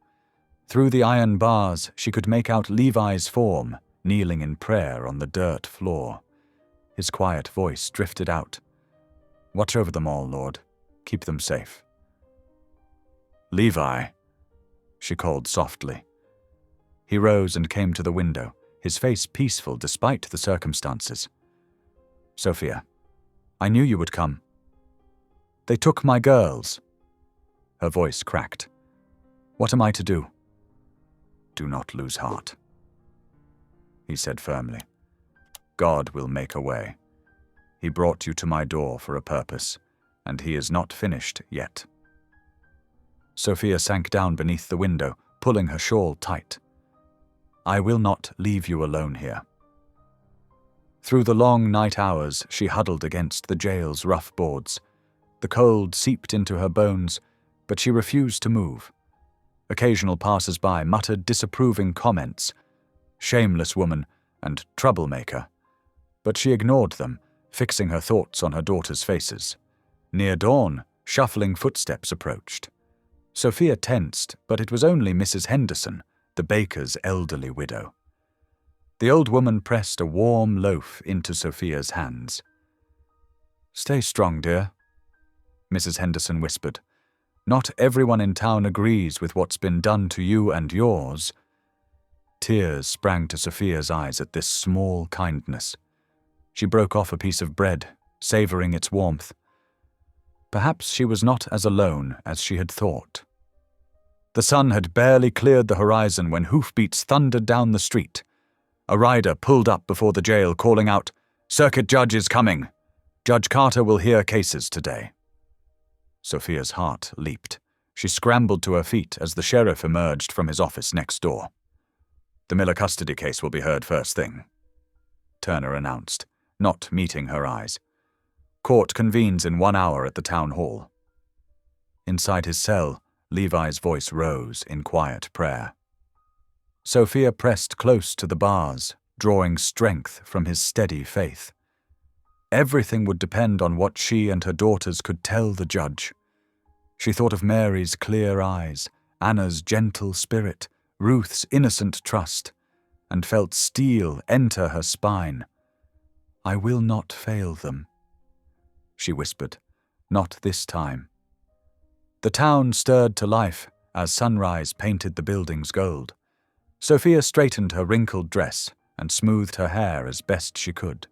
Through the iron bars, she could make out Levi's form, kneeling in prayer on the dirt floor. His quiet voice drifted out. "Watch over them all, Lord. Keep them safe." "Levi," she called softly. He rose and came to the window, his face peaceful despite the circumstances. "Sophia, I knew you would come. They took my girls." Her voice cracked. "What am I to do?" "Do not lose heart," he said firmly. "God will make a way. He brought you to my door for a purpose, and he is not finished yet." Sophia sank down beneath the window, pulling her shawl tight. "I will not leave you alone here." Through the long night hours, she huddled against the jail's rough boards. The cold seeped into her bones, but she refused to move. Occasional passers-by muttered disapproving comments, "Shameless woman" and "troublemaker," but she ignored them, fixing her thoughts on her daughters' faces. Near dawn, shuffling footsteps approached. Sophia tensed, but it was only Mrs. Henderson, the baker's elderly widow. The old woman pressed a warm loaf into Sophia's hands. "Stay strong, dear," Mrs. Henderson whispered. "Not everyone in town agrees with what's been done to you and yours." Tears sprang to Sophia's eyes at this small kindness. She broke off a piece of bread, savoring its warmth. Perhaps she was not as alone as she had thought. The sun had barely cleared the horizon when hoofbeats thundered down the street. A rider pulled up before the jail, calling out, "Circuit Judge is coming. Judge Carter will hear cases today." Sophia's heart leaped. She scrambled to her feet as the sheriff emerged from his office next door. "The Miller custody case will be heard first thing," Turner announced, not meeting her eyes. "Court convenes in 1 hour at the town hall." Inside his cell, Levi's voice rose in quiet prayer. Sophia pressed close to the bars, drawing strength from his steady faith. Everything would depend on what she and her daughters could tell the judge. She thought of Mary's clear eyes, Anna's gentle spirit, Ruth's innocent trust, and felt steel enter her spine. "I will not fail them," she whispered. "Not this time." The town stirred to life as sunrise painted the buildings gold. Sophia straightened her wrinkled dress and smoothed her hair as best she could.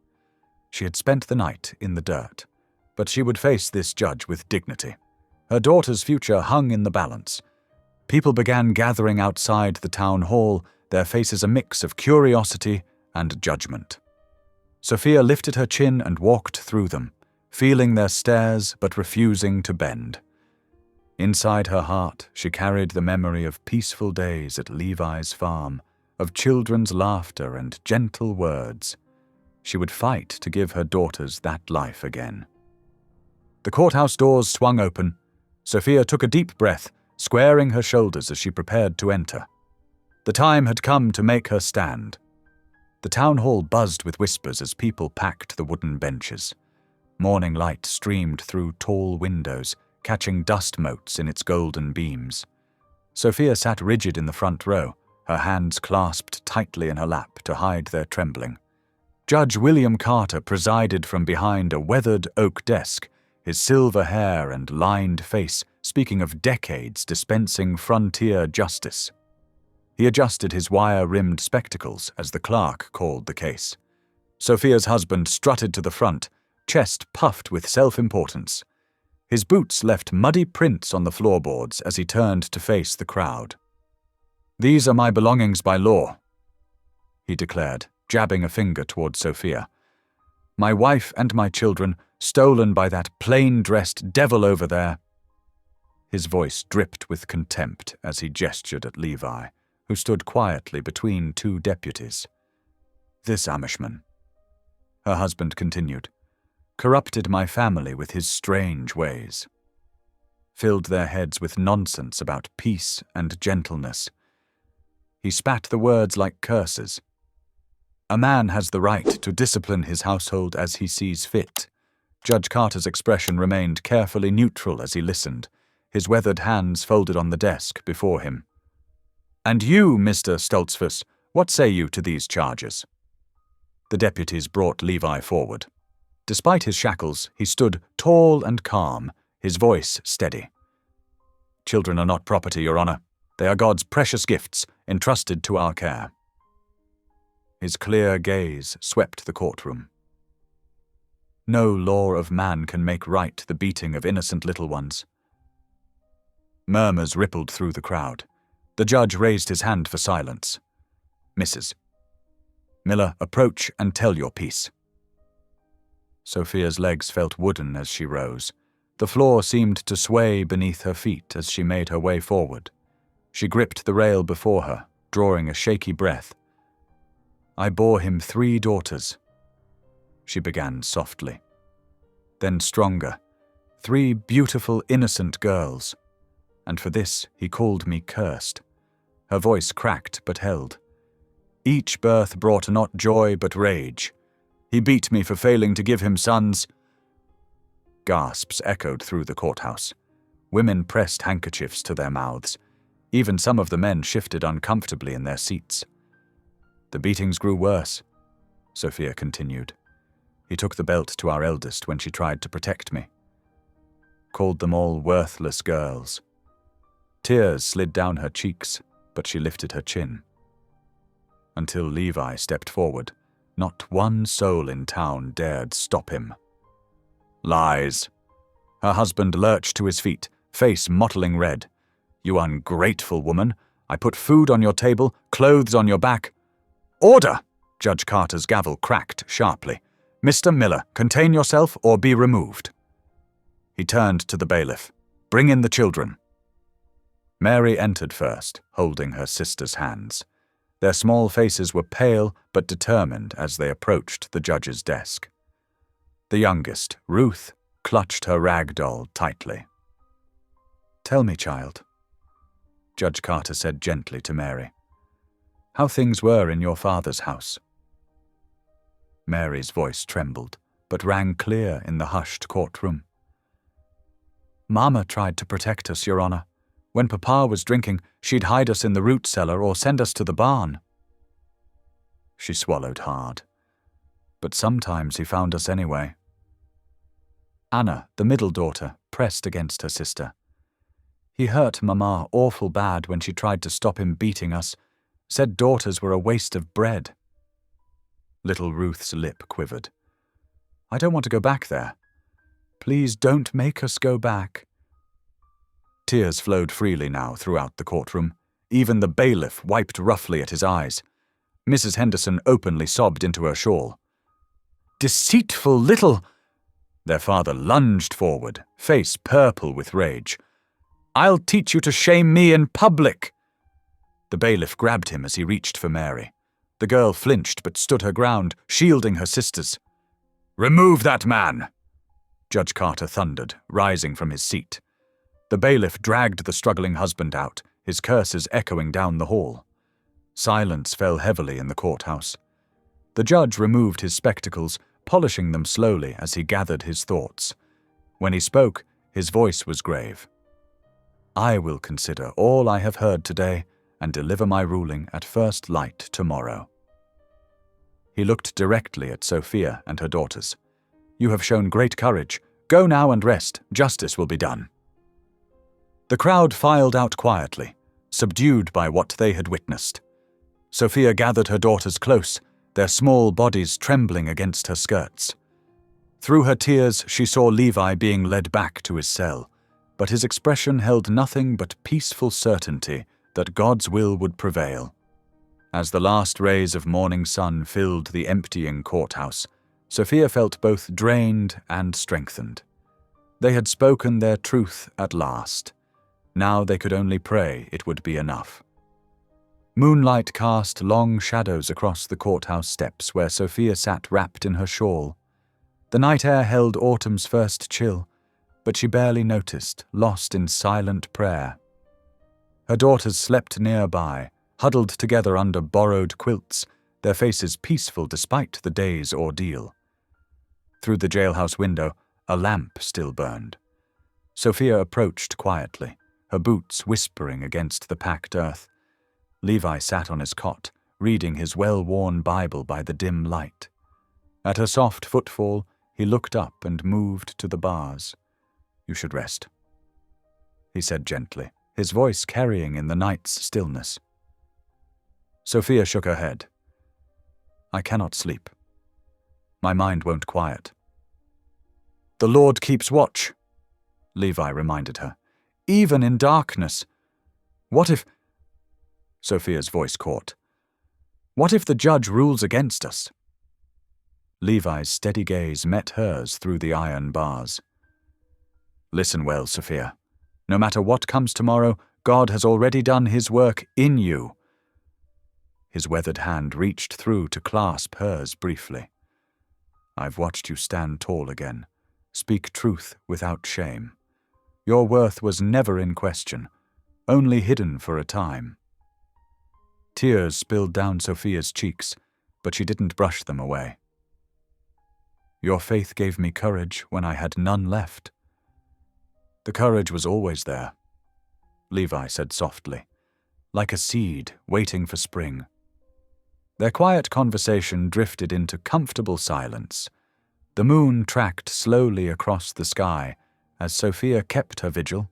She had spent the night in the dirt, but she would face this judge with dignity. Her daughter's future hung in the balance. People began gathering outside the town hall, their faces a mix of curiosity and judgment. Sophia lifted her chin and walked through them, feeling their stares but refusing to bend. Inside her heart, she carried the memory of peaceful days at Levi's farm, of children's laughter and gentle words. She would fight to give her daughters that life again. The courthouse doors swung open. Sophia took a deep breath, squaring her shoulders as she prepared to enter. The time had come to make her stand. The town hall buzzed with whispers as people packed the wooden benches. Morning light streamed through tall windows, catching dust motes in its golden beams. Sophia sat rigid in the front row, her hands clasped tightly in her lap to hide their trembling. Judge William Carter presided from behind a weathered oak desk, his silver hair and lined face speaking of decades dispensing frontier justice. He adjusted his wire-rimmed spectacles as the clerk called the case. Sophia's husband strutted to the front, chest puffed with self-importance. His boots left muddy prints on the floorboards as he turned to face the crowd. "These are my belongings by law," he declared, jabbing a finger toward Sophia. "My wife and my children, stolen by that plain-dressed devil over there." His voice dripped with contempt as he gestured at Levi, who stood quietly between two deputies. "This Amishman," her husband continued, "corrupted my family with his strange ways. Filled their heads with nonsense about peace and gentleness. He spat the words like curses. A man has the right to discipline his household as he sees fit." Judge Carter's expression remained carefully neutral as he listened, his weathered hands folded on the desk before him. "And you, Mr. Stoltzfus, what say you to these charges?" The deputies brought Levi forward. Despite his shackles, he stood tall and calm, his voice steady. "Children are not property, Your Honor. They are God's precious gifts, entrusted to our care." His clear gaze swept the courtroom. No law of man can make right the beating of innocent little ones. Murmurs rippled through the crowd. The judge raised his hand for silence. Mrs. Miller, approach and tell your piece. Sophia's legs felt wooden as she rose. The floor seemed to sway beneath her feet as she made her way forward. She gripped the rail before her, drawing a shaky breath. I bore him 3 daughters. She began softly. Then stronger. 3 beautiful, innocent girls. And for this he called me cursed. Her voice cracked but held. Each birth brought not joy but rage. He beat me for failing to give him sons. Gasps echoed through the courthouse. Women pressed handkerchiefs to their mouths. Even some of the men shifted uncomfortably in their seats. The beatings grew worse, Sophia continued. He took the belt to our eldest when she tried to protect me. Called them all worthless girls. Tears slid down her cheeks, but she lifted her chin. Until Levi stepped forward, not one soul in town dared stop him. Lies. Her husband lurched to his feet, face mottling red. You ungrateful woman. I put food on your table, clothes on your back. Order! Judge Carter's gavel cracked sharply. Mr. Miller, contain yourself or be removed. He turned to the bailiff. Bring in the children. Mary entered first, holding her sister's hands. Their small faces were pale but determined as they approached the judge's desk. The youngest, Ruth, clutched her rag doll tightly. Tell me, child, Judge Carter said gently to Mary, how things were in your father's house. Mary's voice trembled, but rang clear in the hushed courtroom. Mama tried to protect us, Your Honor. When Papa was drinking, she'd hide us in the root cellar or send us to the barn. She swallowed hard. But sometimes he found us anyway. Anna, the middle daughter, pressed against her sister. He hurt Mama awful bad when she tried to stop him beating us, said daughters were a waste of bread. Little Ruth's lip quivered. I don't want to go back there. Please don't make us go back. Tears flowed freely now throughout the courtroom. Even the bailiff wiped roughly at his eyes. Mrs. Henderson openly sobbed into her shawl. Deceitful little... Their father lunged forward, face purple with rage. I'll teach you to shame me in public. The bailiff grabbed him as he reached for Mary. The girl flinched but stood her ground, shielding her sisters. Remove that man! Judge Carter thundered, rising from his seat. The bailiff dragged the struggling husband out, his curses echoing down the hall. Silence fell heavily in the courthouse. The judge removed his spectacles, polishing them slowly as he gathered his thoughts. When he spoke, his voice was grave. I will consider all I have heard today and deliver my ruling at first light tomorrow. He looked directly at Sophia and her daughters. You have shown great courage. Go now and rest. Justice will be done. The crowd filed out quietly, subdued by what they had witnessed. Sophia gathered her daughters close, their small bodies trembling against her skirts. Through her tears, she saw Levi being led back to his cell, but his expression held nothing but peaceful certainty that God's will would prevail. As the last rays of morning sun filled the emptying courthouse, Sophia felt both drained and strengthened. They had spoken their truth at last. Now they could only pray it would be enough. Moonlight cast long shadows across the courthouse steps where Sophia sat wrapped in her shawl. The night air held autumn's first chill, but she barely noticed, lost in silent prayer. Her daughters slept nearby, huddled together under borrowed quilts, their faces peaceful despite the day's ordeal. Through the jailhouse window, a lamp still burned. Sophia approached quietly, her boots whispering against the packed earth. Levi sat on his cot, reading his well-worn Bible by the dim light. At her soft footfall, he looked up and moved to the bars. You should rest, he said gently, his voice carrying in the night's stillness. Sophia shook her head. I cannot sleep. My mind won't quiet. The Lord keeps watch, Levi reminded her. Even in darkness. What if... Sophia's voice caught. What if the judge rules against us? Levi's steady gaze met hers through the iron bars. Listen well, Sophia. No matter what comes tomorrow, God has already done his work in you. His weathered hand reached through to clasp hers briefly. I've watched you stand tall again. Speak truth without shame. Your worth was never in question, only hidden for a time. Tears spilled down Sophia's cheeks, but she didn't brush them away. Your faith gave me courage when I had none left. The courage was always there, Levi said softly, like a seed waiting for spring. Their quiet conversation drifted into comfortable silence. The moon tracked slowly across the sky as Sophia kept her vigil,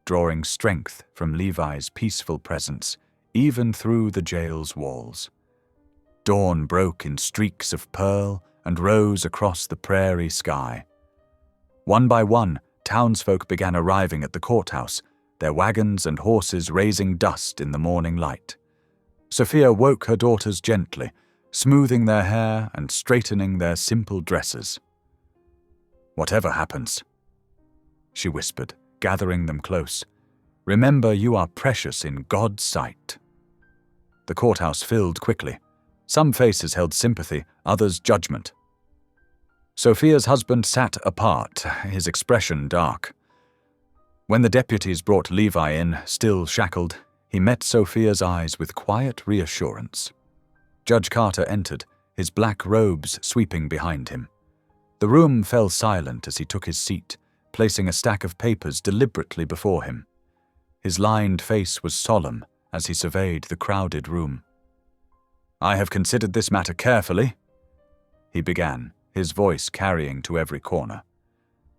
drawing strength from Levi's peaceful presence, even through the jail's walls. Dawn broke in streaks of pearl and rose across the prairie sky. One by one, townsfolk began arriving at the courthouse, their wagons and horses raising dust in the morning light. Sophia woke her daughters gently, smoothing their hair and straightening their simple dresses. Whatever happens, she whispered, gathering them close, remember you are precious in God's sight. The courthouse filled quickly. Some faces held sympathy, others judgment. Sophia's husband sat apart, his expression dark. When the deputies brought Levi in, still shackled, he met Sophia's eyes with quiet reassurance. Judge Carter entered, his black robes sweeping behind him. The room fell silent as he took his seat, placing a stack of papers deliberately before him. His lined face was solemn as he surveyed the crowded room. I have considered this matter carefully, he began, his voice carrying to every corner.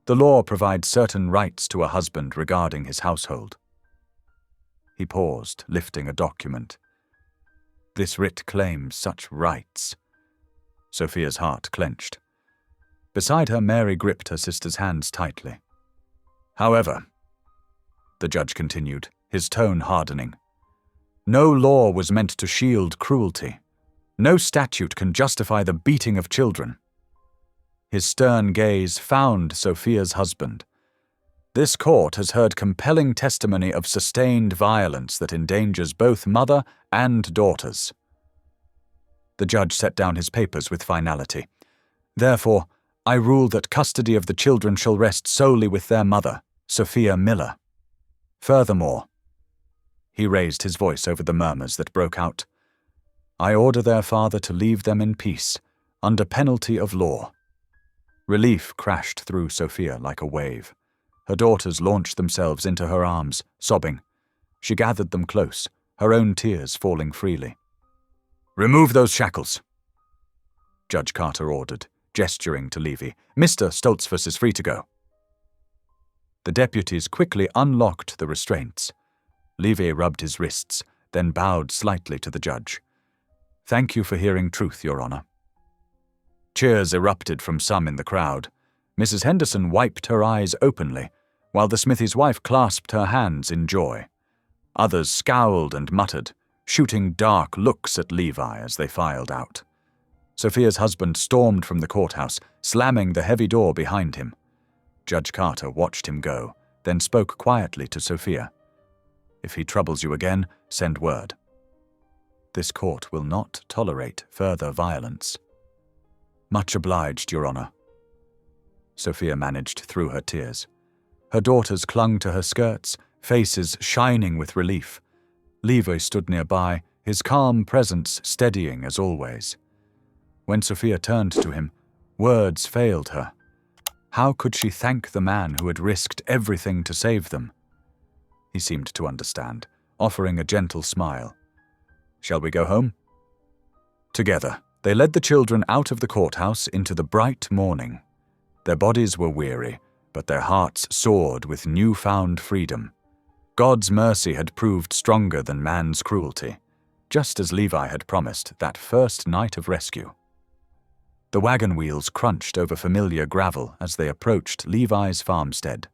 The law provides certain rights to a husband regarding his household. He paused, lifting a document. This writ claims such rights. Sophia's heart clenched. Beside her, Mary gripped her sister's hands tightly. However, the judge continued, his tone hardening, no law was meant to shield cruelty. No statute can justify the beating of children. His stern gaze found Sophia's husband. This court has heard compelling testimony of sustained violence that endangers both mother and daughters. The judge set down his papers with finality. Therefore, I rule that custody of the children shall rest solely with their mother, Sophia Miller. Furthermore, he raised his voice over the murmurs that broke out, I order their father to leave them in peace, under penalty of law. Relief crashed through Sophia like a wave. Her daughters launched themselves into her arms, sobbing. She gathered them close, her own tears falling freely. Remove those shackles, Judge Carter ordered, gesturing to Levy. Mr. Stoltzfus is free to go. The deputies quickly unlocked the restraints. Levy rubbed his wrists, then bowed slightly to the judge. Thank you for hearing truth, Your Honor. Cheers erupted from some in the crowd. Mrs. Henderson wiped her eyes openly, while the smithy's wife clasped her hands in joy. Others scowled and muttered, shooting dark looks at Levi as they filed out. Sophia's husband stormed from the courthouse, slamming the heavy door behind him. Judge Carter watched him go, then spoke quietly to Sophia. If he troubles you again, send word. This court will not tolerate further violence. Much obliged, Your Honor. Sophia managed through her tears. Her daughters clung to her skirts, faces shining with relief. Levi stood nearby, his calm presence steadying as always. When Sophia turned to him, words failed her. How could she thank the man who had risked everything to save them? He seemed to understand, offering a gentle smile. Shall we go home? Together, they led the children out of the courthouse into the bright morning. Their bodies were weary, but their hearts soared with newfound freedom. God's mercy had proved stronger than man's cruelty, just as Levi had promised that first night of rescue. The wagon wheels crunched over familiar gravel as they approached Levi's farmstead.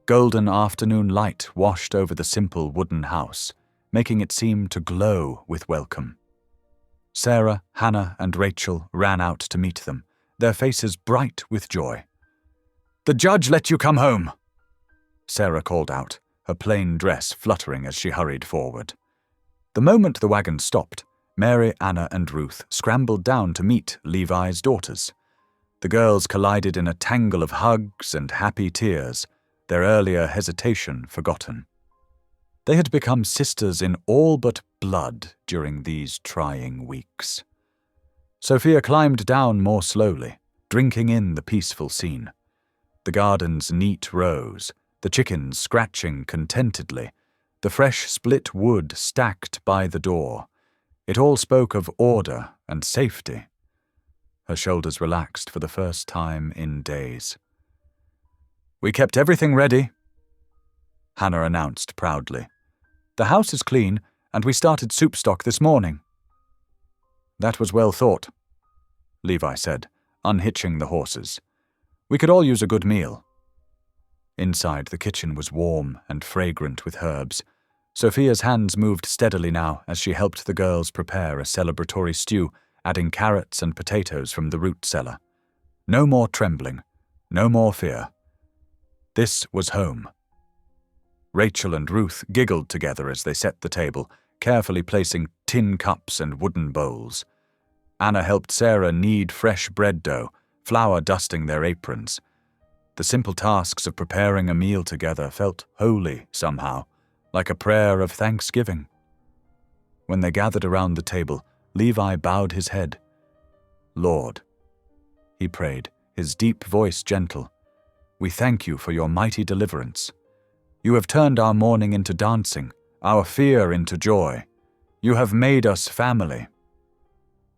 Golden afternoon light washed over the simple wooden house, making it seem to glow with welcome. Sarah, Hannah, and Rachel ran out to meet them, their faces bright with joy. "The judge let you come home," Sarah called out, her plain dress fluttering as she hurried forward. The moment the wagon stopped, Mary, Anna, and Ruth scrambled down to meet Levi's daughters. The girls collided in a tangle of hugs and happy tears, their earlier hesitation forgotten. They had become sisters in all but blood during these trying weeks. Sophia climbed down more slowly, drinking in the peaceful scene. The garden's neat rows, the chickens scratching contentedly, the fresh split wood stacked by the door. It all spoke of order and safety. Her shoulders relaxed for the first time in days. "We kept everything ready," Hannah announced proudly. "The house is clean, and we started soup stock this morning." "That was well thought," Levi said, unhitching the horses. "We could all use a good meal." Inside, the kitchen was warm and fragrant with herbs. Sophia's hands moved steadily now as she helped the girls prepare a celebratory stew, adding carrots and potatoes from the root cellar. No more trembling, no more fear. This was home. Rachel and Ruth giggled together as they set the table, carefully placing tin cups and wooden bowls. Anna helped Sarah knead fresh bread dough, flour dusting their aprons. The simple tasks of preparing a meal together felt holy somehow, like a prayer of thanksgiving. When they gathered around the table, Levi bowed his head. "Lord," he prayed, his deep voice gentle, "we thank you for your mighty deliverance. You have turned our mourning into dancing, our fear into joy. You have made us family."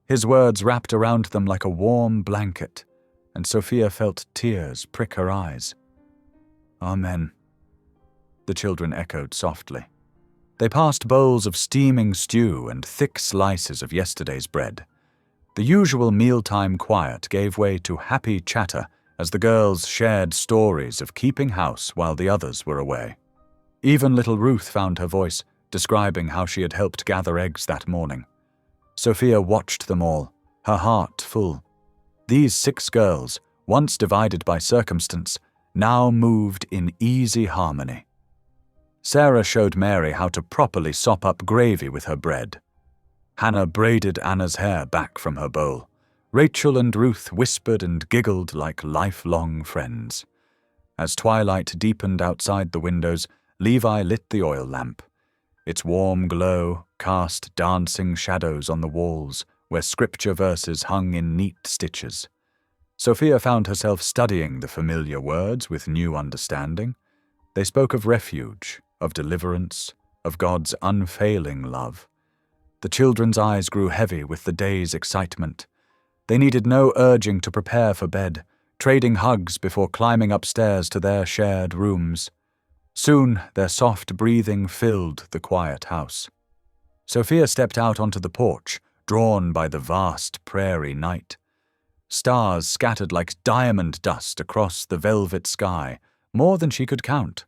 His words wrapped around them like a warm blanket, and Sophia felt tears prick her eyes. "Amen," the children echoed softly. They passed bowls of steaming stew and thick slices of yesterday's bread. The usual mealtime quiet gave way to happy chatter as the girls shared stories of keeping house while the others were away. Even little Ruth found her voice, describing how she had helped gather eggs that morning. Sophia watched them all, her heart full. These 6 girls, once divided by circumstance, now moved in easy harmony. Sarah showed Mary how to properly sop up gravy with her bread. Hannah braided Anna's hair back from her bowl. Rachel and Ruth whispered and giggled like lifelong friends. As twilight deepened outside the windows, Levi lit the oil lamp. Its warm glow cast dancing shadows on the walls where scripture verses hung in neat stitches. Sophia found herself studying the familiar words with new understanding. They spoke of refuge, of deliverance, of God's unfailing love. The children's eyes grew heavy with the day's excitement. They needed no urging to prepare for bed, trading hugs before climbing upstairs to their shared rooms. Soon, their soft breathing filled the quiet house. Sophia stepped out onto the porch, drawn by the vast prairie night. Stars scattered like diamond dust across the velvet sky, more than she could count.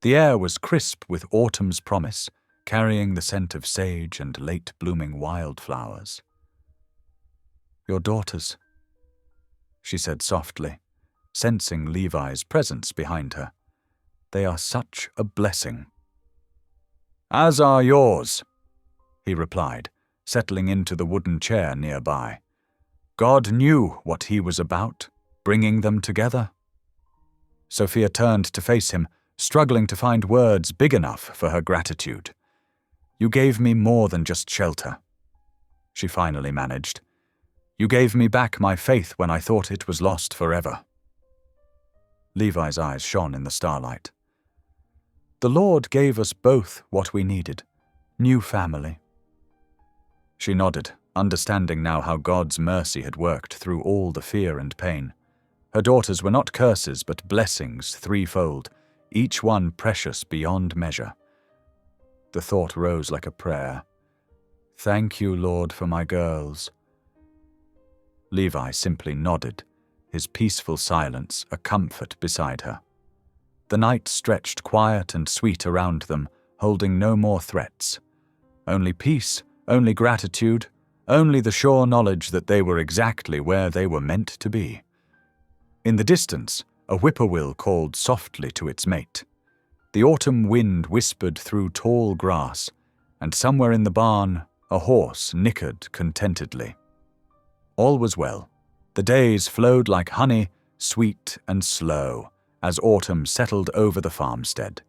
The air was crisp with autumn's promise, carrying the scent of sage and late-blooming wildflowers. "Your daughters," she said softly, sensing Levi's presence behind her. "They are such a blessing." "As are yours," he replied, settling into the wooden chair nearby. "God knew what he was about, bringing them together." Sophia turned to face him, struggling to find words big enough for her gratitude. "You gave me more than just shelter," she finally managed. "You gave me back my faith when I thought it was lost forever." Levi's eyes shone in the starlight. "The Lord gave us both what we needed, new family." She nodded, understanding now how God's mercy had worked through all the fear and pain. Her daughters were not curses but blessings threefold, each one precious beyond measure. The thought rose like a prayer. "Thank you, Lord, for my girls." Levi simply nodded, his peaceful silence a comfort beside her. The night stretched quiet and sweet around them, holding no more threats. Only peace, only gratitude, only the sure knowledge that they were exactly where they were meant to be. In the distance, a whippoorwill called softly to its mate. The autumn wind whispered through tall grass, and somewhere in the barn, a horse nickered contentedly. All was well. The days flowed like honey, sweet and slow, as autumn settled over the farmstead.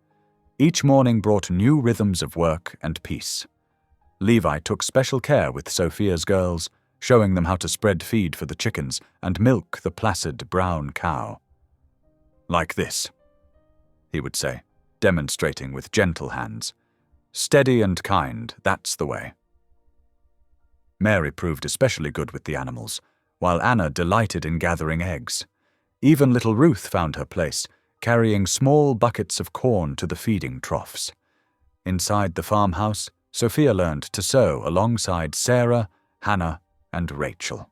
Each morning brought new rhythms of work and peace. Levi took special care with Sophia's girls, showing them how to spread feed for the chickens and milk the placid brown cow. "Like this," he would say, demonstrating with gentle hands. "Steady and kind, that's the way." Mary proved especially good with the animals, while Anna delighted in gathering eggs. Even little Ruth found her place, carrying small buckets of corn to the feeding troughs. Inside the farmhouse, Sophia learned to sew alongside Sarah, Hannah, and Rachel.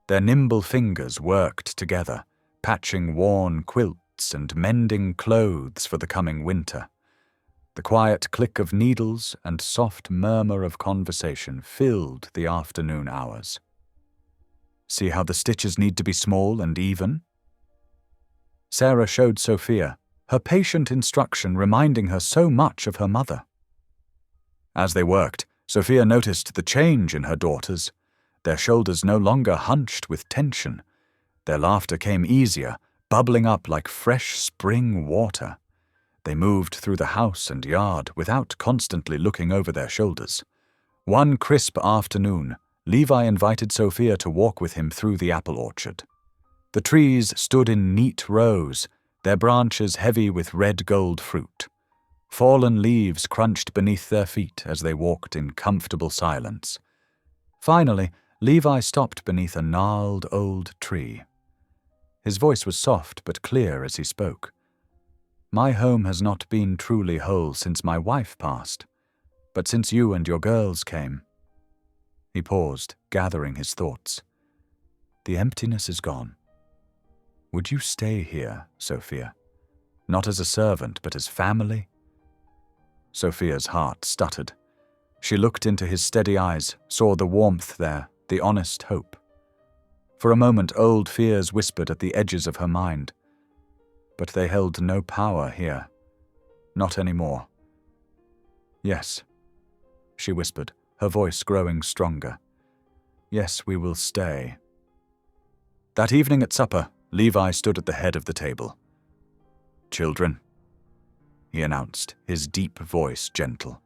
Their nimble fingers worked together, patching worn quilts and mending clothes for the coming winter. The quiet click of needles and soft murmur of conversation filled the afternoon hours. "See how the stitches need to be small and even?" Sarah showed Sophia, her patient instruction reminding her so much of her mother. As they worked, Sophia noticed the change in her daughters. Their shoulders no longer hunched with tension. Their laughter came easier, bubbling up like fresh spring water. They moved through the house and yard without constantly looking over their shoulders. One crisp afternoon, Levi invited Sophia to walk with him through the apple orchard. The trees stood in neat rows, their branches heavy with red gold fruit. Fallen leaves crunched beneath their feet as they walked in comfortable silence. Finally, Levi stopped beneath a gnarled old tree. His voice was soft but clear as he spoke. "My home has not been truly whole since my wife passed, but since you and your girls came." He paused, gathering his thoughts. "The emptiness is gone. Would you stay here, Sophia? Not as a servant, but as family?" Sophia's heart stuttered. She looked into his steady eyes, saw the warmth there, the honest hope. For a moment old fears whispered at the edges of her mind. But they held no power here. Not anymore. "Yes," she whispered, her voice growing stronger. "Yes, we will stay." That evening at supper, Levi stood at the head of the table. "Children," he announced, his deep voice gentle,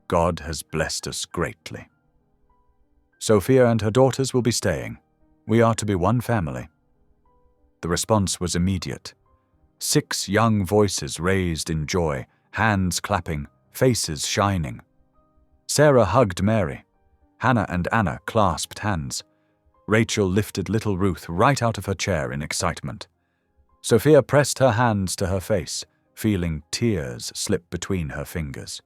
"God has blessed us greatly. Sophia and her daughters will be staying. We are to be one family." The response was immediate. 6 young voices raised in joy, hands clapping, faces shining. Sarah hugged Mary. Hannah and Anna clasped hands. Rachel lifted little Ruth right out of her chair in excitement. Sophia pressed her hands to her face, feeling tears slip between her fingers.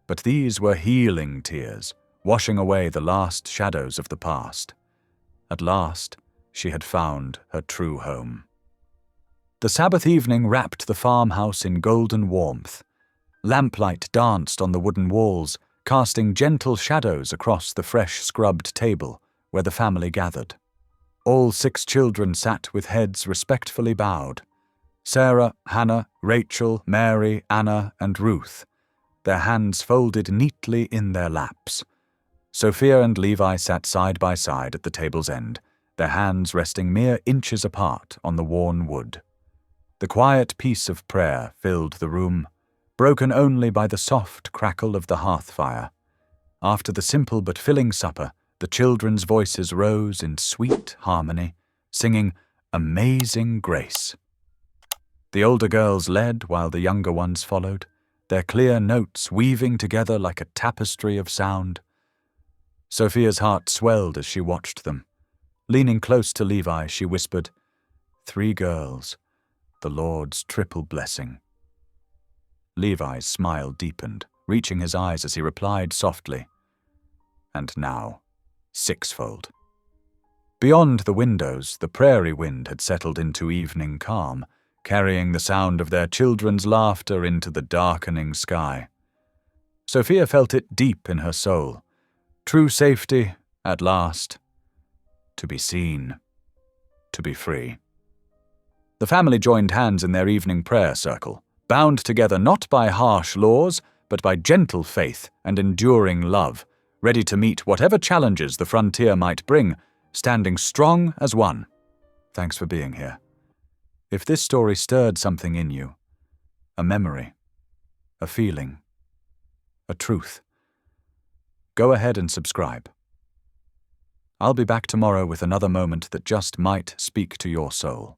But these were healing tears, washing away the last shadows of the past. At last, she had found her true home. The Sabbath evening wrapped the farmhouse in golden warmth. Lamplight danced on the wooden walls, casting gentle shadows across the fresh scrubbed table where the family gathered. All 6 children sat with heads respectfully bowed. Sarah, Hannah, Rachel, Mary, Anna, and Ruth, their hands folded neatly in their laps. Sophia and Levi sat side by side at the table's end, their hands resting mere inches apart on the worn wood. The quiet peace of prayer filled the room, broken only by the soft crackle of the hearth fire. After the simple but filling supper, the children's voices rose in sweet harmony, singing Amazing Grace. The older girls led while the younger ones followed, their clear notes weaving together like a tapestry of sound. Sophia's heart swelled as she watched them. Leaning close to Levi, she whispered, 3 girls, the Lord's triple blessing. Levi's smile deepened, reaching his eyes as he replied softly, "And now, 6-fold." Beyond the windows, the prairie wind had settled into evening calm, carrying the sound of their children's laughter into the darkening sky. Sophia felt it deep in her soul. True safety, at last. To be seen. To be free. The family joined hands in their evening prayer circle, bound together not by harsh laws, but by gentle faith and enduring love, ready to meet whatever challenges the frontier might bring, standing strong as one. Thanks for being here. If this story stirred something in you, a memory, a feeling, a truth, go ahead and subscribe. I'll be back tomorrow with another moment that just might speak to your soul.